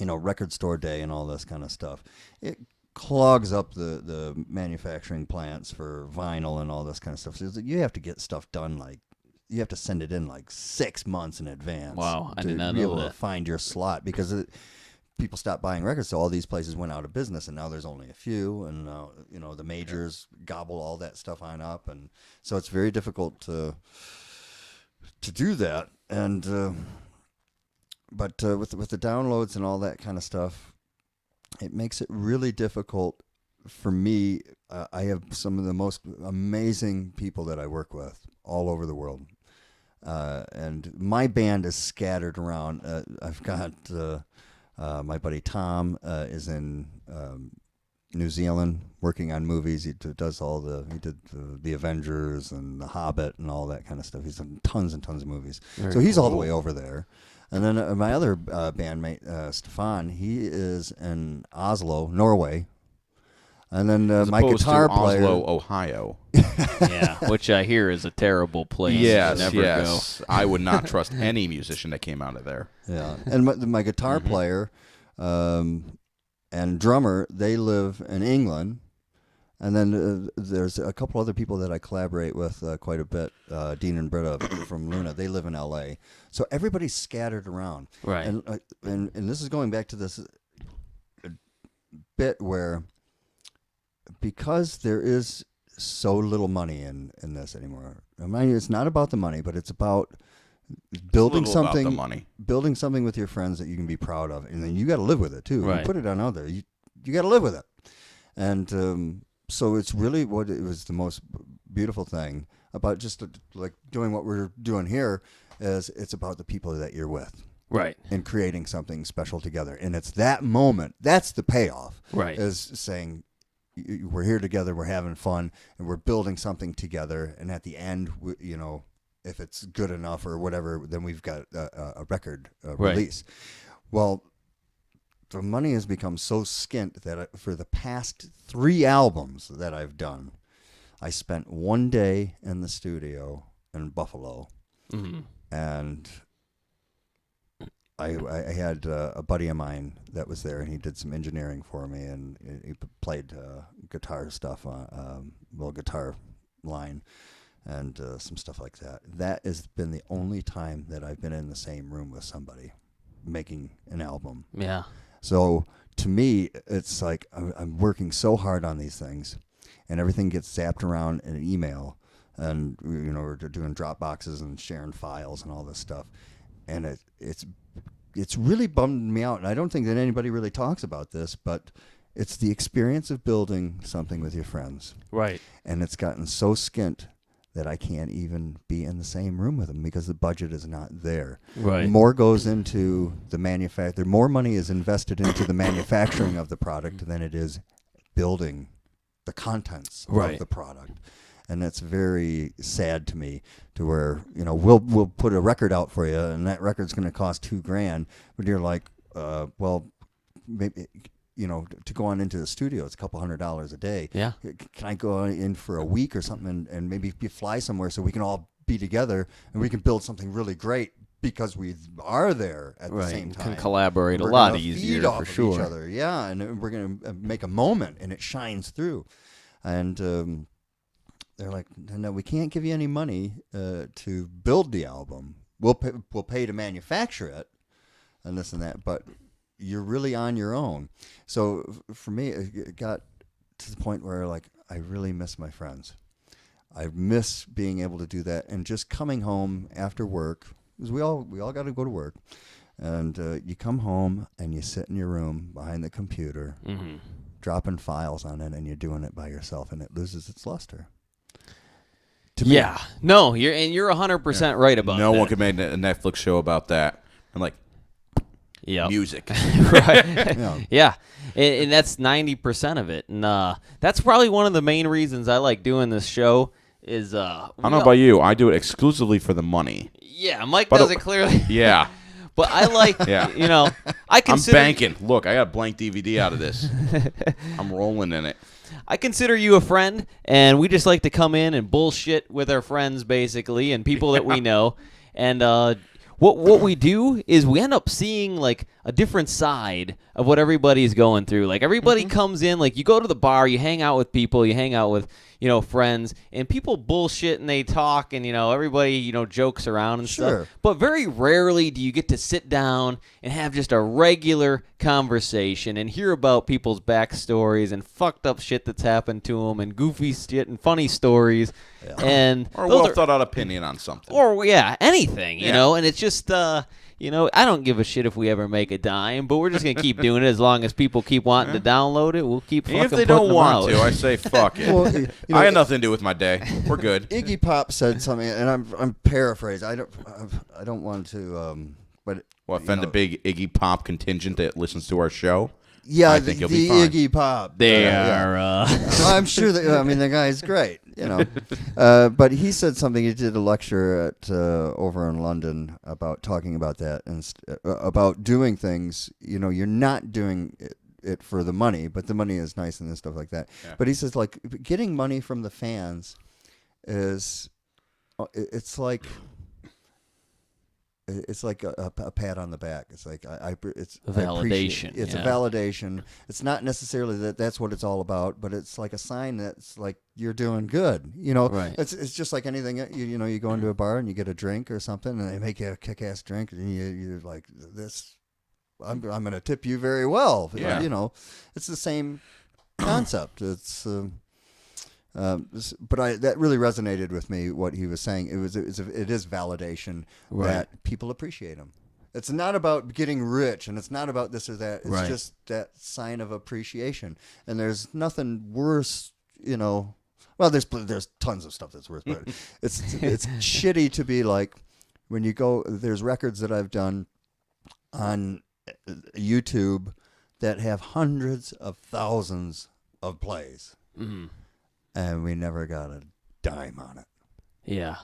record store day and all this kind of stuff, it clogs up the manufacturing plants for vinyl and all this kind of stuff. So you have to get stuff done, like, you have to send it in like 6 months in advance. Wow, I did not to be know able that. to find your slot, because people stopped buying records, so all these places went out of business, and now there's only a few, and the majors gobble all that stuff on up, and so it's very difficult to do that. And but with the downloads and all that kind of stuff, it makes it really difficult for me. I have some of the most amazing people that I work with all over the world, and my band is scattered around. I've got my buddy Tom is in New Zealand working on movies. He did the Avengers and The Hobbit and all that kind of stuff. He's done tons and tons of movies. So he's all the way over there. And then my other bandmate, Stefan, he is in Oslo, Norway. And then my guitar player, Oslo, Ohio. Yeah, which I hear is a terrible place. Yes, Never go. I would not trust any musician that came out of there. Yeah, and my guitar player and drummer, they live in England. And then there's a couple other people that I collaborate with quite a bit. Dean and Britta from Luna, they live in L.A. So everybody's scattered around. Right. And this is going back to this bit where, because there is so little money in this anymore. I mean, it's not about the money, but it's about building something. About the money. Building something with your friends that you can be proud of, and then you got to live with it too. Right. You put it on out there. You got to live with it, and so it's really it was the most beautiful thing about just like doing what we're doing here. Is it's about the people that you're with. Right. And creating something special together, and it's that moment. That's the payoff. Right. Is saying, we're here together, we're having fun, and we're building something together. And at the end, if it's good enough or whatever, then we've got a record release. Well, the money has become so skint that for the past 3 albums that I've done, I spent 1 day in the studio in Buffalo, and I had a buddy of mine that was there, and he did some engineering for me, and he played guitar stuff on little guitar line and some stuff like that. That has been the only time that I've been in the same room with somebody making an album. Yeah. So to me, it's like I'm working so hard on these things, and everything gets zapped around in an email, and we're doing Dropboxes and sharing files and all this stuff, and it's really bummed me out. And I don't think that anybody really talks about this, but it's the experience of building something with your friends. Right. And it's gotten so skint that I can't even be in the same room with them because the budget is not there. Right. More goes into the manufacture. More money is invested into the manufacturing of the product than it is building the contents of the product. And that's very sad to me, to where, we'll put a record out for you, and that record's going to cost $2,000, but you're like, well, maybe to go on into the studio, it's $200 a day. Yeah. Can I go in for a week or something and maybe fly somewhere so we can all be together and we can build something really great because we are there at the same time. Can collaborate a We're lot gonna easier feed off for of sure. each other. Yeah, and we're going to make a moment and it shines through. And they're like, no, we can't give you any money to build the album. We'll pay to manufacture it and this and that, but you're really on your own. So for me, it got to the point where like I really miss my friends. I miss being able to do that and just coming home after work, because we all got to go to work, and you come home and you sit in your room behind the computer, dropping files on it, and you're doing it by yourself, and it loses its luster. To me. Yeah, no, you're 100% right about that. No one could make a Netflix show about that. I'm like, music. Right. Yeah. And that's 90% of it. And that's probably one of the main reasons I like doing this show is I don't know about you. I do it exclusively for the money. Yeah, Mike does it clearly. Yeah. But I like, I consider... I'm banking. Look, I got a blank DVD out of this. I'm rolling in it. I consider you a friend, and we just like to come in and bullshit with our friends, basically, and people that we know. And what we do is we end up seeing, like, a different side of what everybody's going through. Like, everybody comes in, like, you go to the bar, you hang out with people, you hang out with, friends, and people bullshit and they talk, and, everybody, jokes around and stuff. But very rarely do you get to sit down and have just a regular conversation and hear about people's backstories and fucked up shit that's happened to them and goofy shit and funny stories. Yeah. And or a well-thought-out opinion on something. Or, anything, you know, and it's just... I don't give a shit if we ever make a dime, but we're just going to keep doing it as long as people keep wanting to download it. We'll keep fucking putting them out. If they don't want to, I say fuck it. Well, I had nothing to do with my day. We're good. Iggy Pop said something, and I'm paraphrasing. I don't want to, but offend the big Iggy Pop contingent that listens to our show. Yeah, I think the Iggy Pop. They are. I'm sure that. The guy's great. But he said something. He did a lecture at over in London about talking about that and about doing things. You're not doing it for the money, but the money is nice and stuff like that. Yeah. But he says like getting money from the fans it's like. It's like a pat on the back. It's like it's a validation. It's a validation. It's not necessarily that's what it's all about, but it's like a sign that's like you're doing good. Right. It's just like anything. You go into a bar and you get a drink or something, and they make you a kick-ass drink, and you're like, this. I'm going to tip you very well. Yeah. It's the same concept. It's. But that really resonated with me. What he was saying, it is validation that people appreciate him. It's not about getting rich, and it's not about this or that. It's just that sign of appreciation. And there's nothing worse, Well, there's tons of stuff that's worse, but it's shitty to be like when you go. There's records that I've done on YouTube that have hundreds of thousands of plays. Mm-hmm. And we never got a dime on it. Yeah.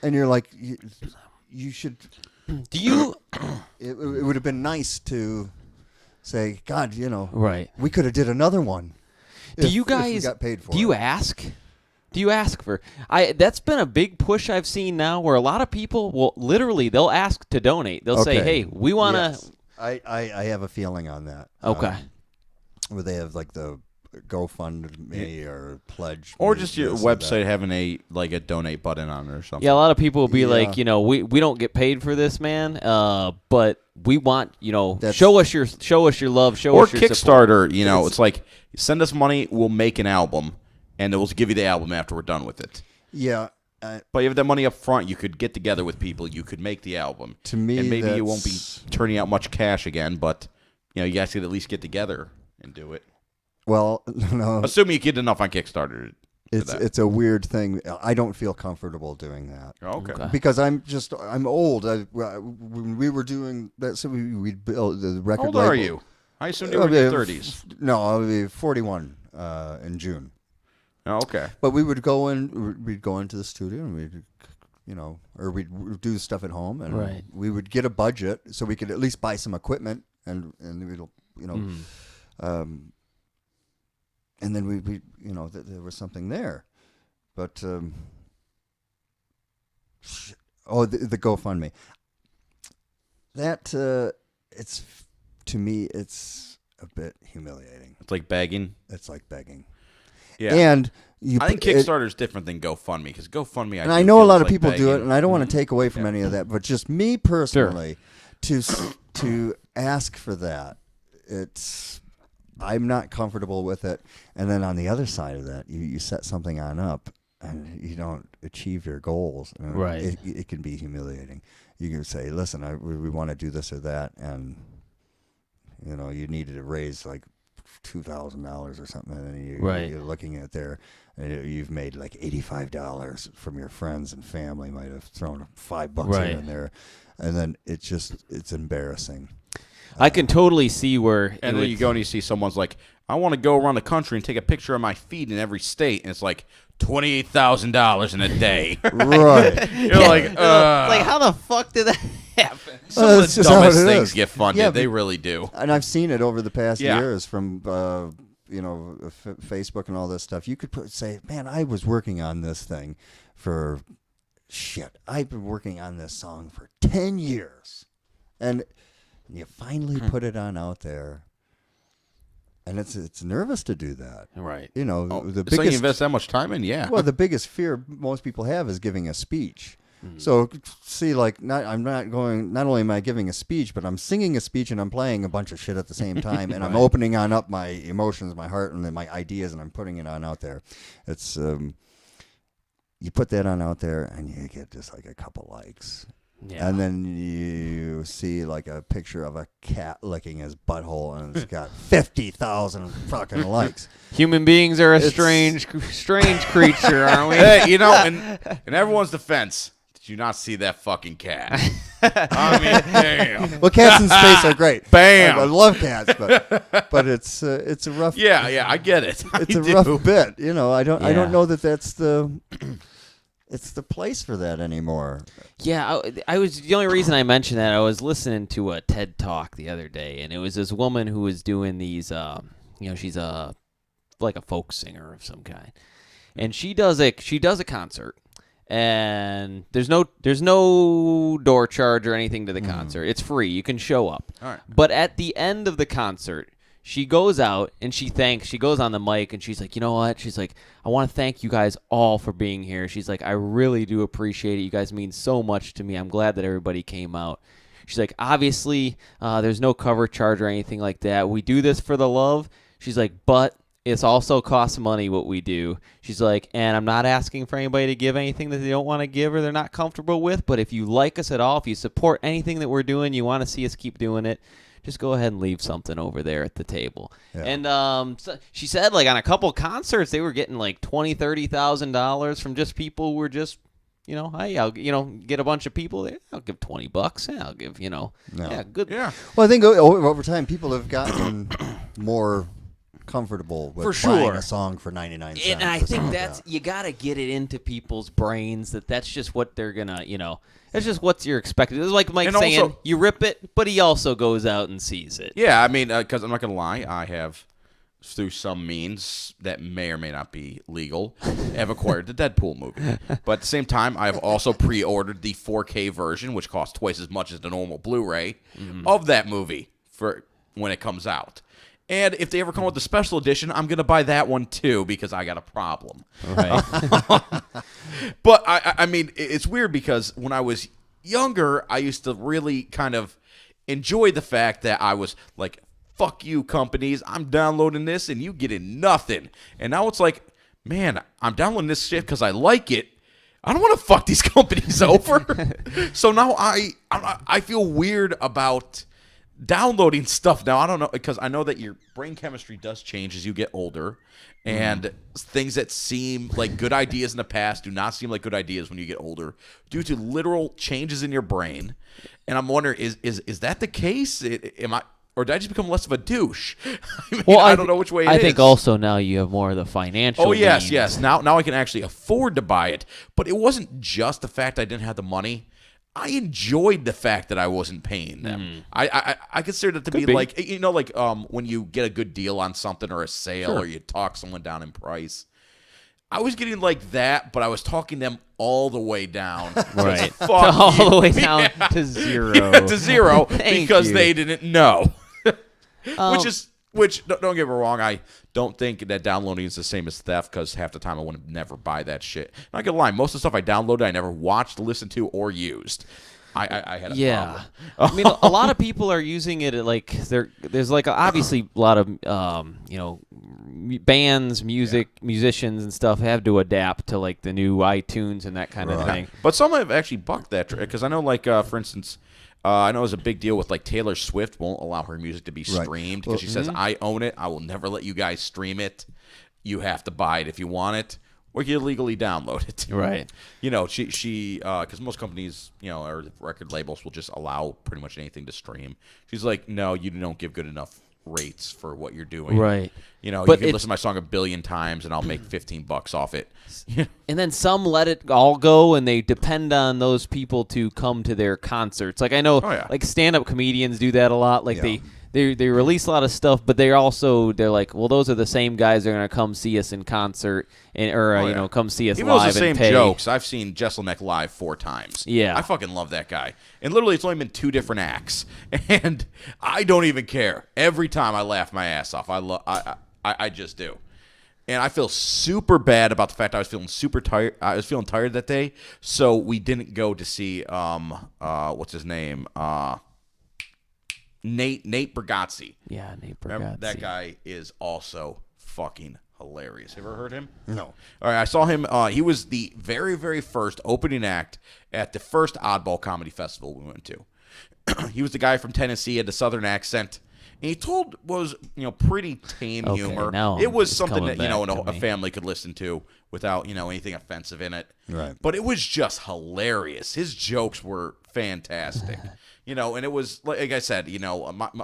And you're like, you should... Do you... It would have been nice to say, God, right. we could have did another one. Do you guys... If we got paid for do you ask? Do you ask for... That's been a big push I've seen now where a lot of people will literally, they'll ask to donate. They'll say, hey, we want to... Yes. I have a feeling on that. Okay. Where they have like the... GoFundMe or pledge, or just your website having a donate button on it or something. Yeah, a lot of people will be like, we don't get paid for this, man, but we want, show us your love, show us your Kickstarter. Support. It's like send us money, we'll make an album, and we'll give you the album after we're done with it. Yeah. But you have that money up front, you could get together with people, you could make the album. To me, and maybe you won't be turning out much cash again, but you guys could at least get together and do it. Well, no. Assuming you get enough on Kickstarter. It's a weird thing. I don't feel comfortable doing that. Okay. Because I'm old. When we were doing that, so we'd build the record label. How old are you? I assumed you were in your 30s. No, I'll be 41 in June. Oh, okay. But we'd go into the studio and we'd do stuff at home, and we would get a budget so we could at least buy some equipment, and we'd and then we there was something there, but the GoFundMe. That it's to me it's a bit humiliating. It's like begging. It's like begging. Yeah, and I think Kickstarter is different than GoFundMe because GoFundMe. I know a lot of people do it, and I don't want to take away from any of that, but just me personally, to ask for that, I'm not comfortable with it. And then on the other side of that, you set something up and you don't achieve your goals. Right. It can be humiliating. You can say, listen, we want to do this or that, and you needed to raise like $2,000 or something, and you're looking at there, and you've made like $85 from your friends and family. Might have thrown $5 in there, and then it's embarrassing. I can totally see where. And then you go and you see someone's like, I want to go around the country and take a picture of my feet in every state, and it's like $28,000 in a day. Right. You're like how the fuck did that happen? Some of the dumbest things get funded. Yeah, they really do. And I've seen it over the past years from Facebook and all this stuff. You could say, man, I was working on this thing for I've been working on this song for 10 years. And you finally put it on out there. And it's nervous to do that. Right. The biggest, so you invest that much time in, yeah. Well, the biggest fear most people have is giving a speech. So see, like, not only am I giving a speech, but I'm singing a speech and I'm playing a bunch of shit at the same time, and I'm opening up my emotions, my heart, and then my ideas, and I'm putting it on out there. It's you put that on out there, and you get just like a couple likes. Yeah. And then you see like a picture of a cat licking his butthole, and it's got 50,000 fucking likes. Human beings are a strange creature, aren't we? Hey, in everyone's defense, did you not see that fucking cat? I mean, damn. Well, cats in space are great. Bam. I love cats, but it's a rough. Yeah, I get it. It's a rough bit. I don't know that that's the. It's the place for that anymore. Yeah, I was the only reason I mentioned that. I was listening to a TED Talk the other day, and it was this woman who was doing these. She's like a folk singer of some kind, and she does a concert, and there's no door charge or anything to the concert. It's free. You can show up. All right. But at the end of the concert, she goes out and she goes on the mic and she's like, you know what? She's like, I want to thank you guys all for being here. She's like, I really do appreciate it. You guys mean so much to me. I'm glad that everybody came out. She's like, obviously, there's no cover charge or anything like that. We do this for the love. She's like, but it's also costs money what we do. She's like, and I'm not asking for anybody to give anything that they don't want to give or they're not comfortable with. But if you like us at all, if you support anything that we're doing, you want to see us keep doing it, just go ahead and leave something over there at the table. Yeah. And so she said, like, on a couple concerts, they were getting like $20,000-$30,000 from just people who were just, hey, I'll, get a bunch of people there. I'll give $20. Yeah, I'll give, yeah, good. Yeah. Well, I think over time, people have gotten more comfortable with buying a song for 99 cents. And I think you got to get it into people's brains that's just what they're going to, it's just what you're expecting. It's like Mike saying, also, you rip it, but he also goes out and sees it. Yeah, I mean, because I'm not going to lie, I have, through some means that may or may not be legal, have acquired the Deadpool movie. But at the same time, I've also pre-ordered the 4K version, which costs twice as much as the normal Blu-ray of that movie for when it comes out. And if they ever come with the special edition, I'm going to buy that one too because I got a problem. Right. But, I mean, it's weird because when I was younger, I used to really kind of enjoy the fact that I was like, fuck you, companies. I'm downloading this and you getting nothing. And now it's like, man, I'm downloading this shit because I like it. I don't want to fuck these companies over. So now I feel weird about downloading stuff now. I don't know, because I know that your brain chemistry does change as you get older, and things that seem like good ideas in the past do not seem like good ideas when you get older due to literal changes in your brain. And I'm wondering, is that the case? Or did I just become less of a douche? I don't know which way it is. I think also now you have more of the financial means. Yes. Now I can actually afford to buy it. But it wasn't just the fact I didn't have the money. I enjoyed the fact that I wasn't paying them. I consider it to be like, like when you get a good deal on something or a sale or you talk someone down in price. I was getting like that, but I was talking them all the way down. Right. All the way down to zero. Yeah, to zero because they didn't know. Which don't get me wrong, I don't think that downloading is the same as theft because half the time I would never buy that shit. Not gonna lie, most of the stuff I downloaded I never watched, listened to, or used. I had a problem. I mean, a lot of people are using it like there's like obviously a lot of bands, musicians and stuff have to adapt to like the new iTunes and that kind of thing. But some have actually bucked that because I know, like for instance, I know it was a big deal with like Taylor Swift won't allow her music to be streamed because she says I own it. I will never let you guys stream it. You have to buy it if you want it. Or you illegally download it. Right. She because most companies, or record labels will just allow pretty much anything to stream. She's like, no, you don't give good enough rates for what you're doing. Right. You can listen to my song 1 billion times and I'll make $15 off it. And then some let it all go and they depend on those people to come to their concerts. Like I know like stand-up comedians do that a lot. Like they release a lot of stuff, but they're like, well, those are the same guys that are going to come see us in concert or come see us Even live those the same and pay. jokes. I've seen Jesselneck live 4 times. Yeah. I fucking love that guy. And literally it's only been 2 different acts. And I don't even care. Every time I laugh my ass off. I just do. And I feel super bad about the fact I was feeling super tired. I was feeling tired that day, so we didn't go to see what's his name? Nate Bargatze. Yeah, Nate Bargatze. Remember, that guy is also fucking hilarious. Have you ever heard him? No. All right, I saw him. He was the very, very first opening act at the first Oddball Comedy Festival we went to. He was the guy from Tennessee, had the Southern accent. And he told was pretty tame humor. It was something that a family could listen to without anything offensive in it. Right. But it was just hilarious. His jokes were fantastic. And it was like I said.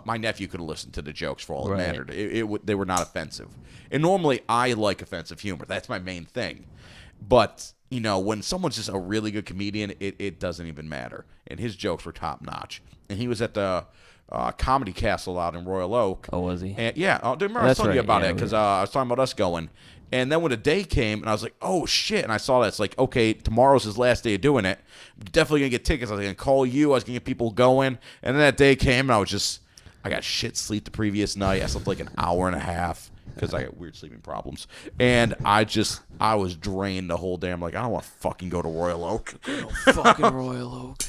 My nephew could have listened to the jokes for all it mattered. They were not offensive. And normally I like offensive humor. That's my main thing. But when someone's just a really good comedian, it doesn't even matter. And his jokes were top notch. And he was at the Comedy Castle out in Royal Oak. Oh, was he? And I was telling you about it because I was talking about us going. And then when the day came, and I was like, oh, shit. And I saw that. It's like, okay, tomorrow's his last day of doing it. Definitely going to get tickets. I was going to call you. I was going to get people going. And then that day came, and I got shit sleep the previous night. I slept like an hour and a half because I got weird sleeping problems. And I was drained the whole day. I'm like, I don't want to fucking go to Royal Oak. Fucking Royal Oak.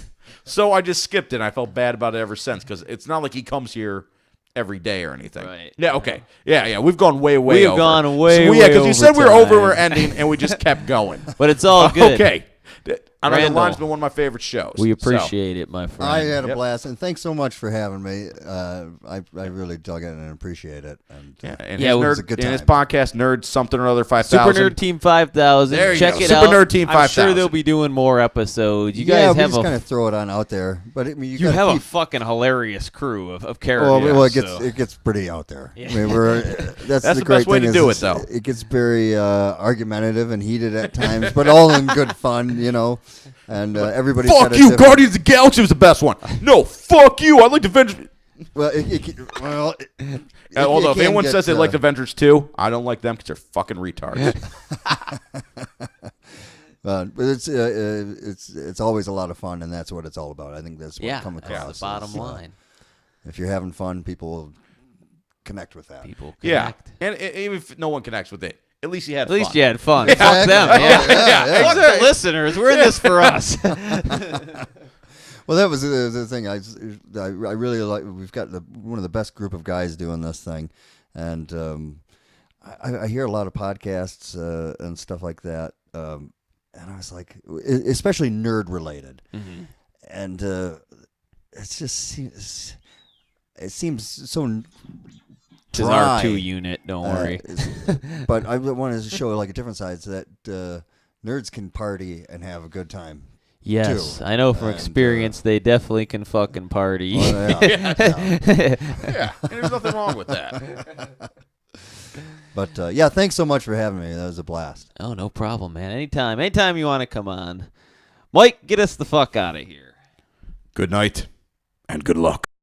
So I just skipped it. And I felt bad about it ever since because it's not like he comes here every day or anything. Right. Yeah, okay. Yeah. We've gone way over. We've gone way yeah, because you said we were time. over, we're ending, and we just kept going. But it's all good. Okay. I know the Randall, line's been one of my favorite shows. We appreciate it, my friend. I had a blast, and thanks so much for having me. I really dug it and appreciate it. And it was a good time. And his podcast, Nerd Something or Other 5000. Super Nerd Team 5000. There you Check go. it Super out. Nerd Team 5000. I'm sure they'll be doing more episodes. You guys have just kind of throw it on out there, but you have a fucking hilarious crew of characters. Well, it gets pretty out there. Yeah. I mean, that's the great best way to do it, though. It gets very argumentative and heated at times, but all in good fun, And everybody's fuck you, Guardians of the Galaxy was the best one. No, fuck you. I like Avengers. Well, although if anyone says they like Avengers 2, I don't like them because they're fucking retards. But it's always a lot of fun, and that's what it's all about. I think that's what come across. That's the bottom line. If you're having fun, people will connect with that. People connect. Yeah, and even if no one connects with it, at least you had fun. At least you had fun. Yeah. Fuck them. Yeah. Fuck their listeners. We're in this for us. Well, that was the thing. I really like. We've got one of the best group of guys doing this thing, and I hear a lot of podcasts and stuff like that. And I was like, especially nerd related, and it seems so. It's our 2 unit, don't worry. But I wanted to show like a different side so that nerds can party and have a good time. Yes, too. I know from experience they definitely can fucking party. Well, yeah, and there's nothing wrong with that. But thanks so much for having me. That was a blast. Oh, no problem, man. Anytime you want to come on. Mike, get us the fuck out of here. Good night and good luck.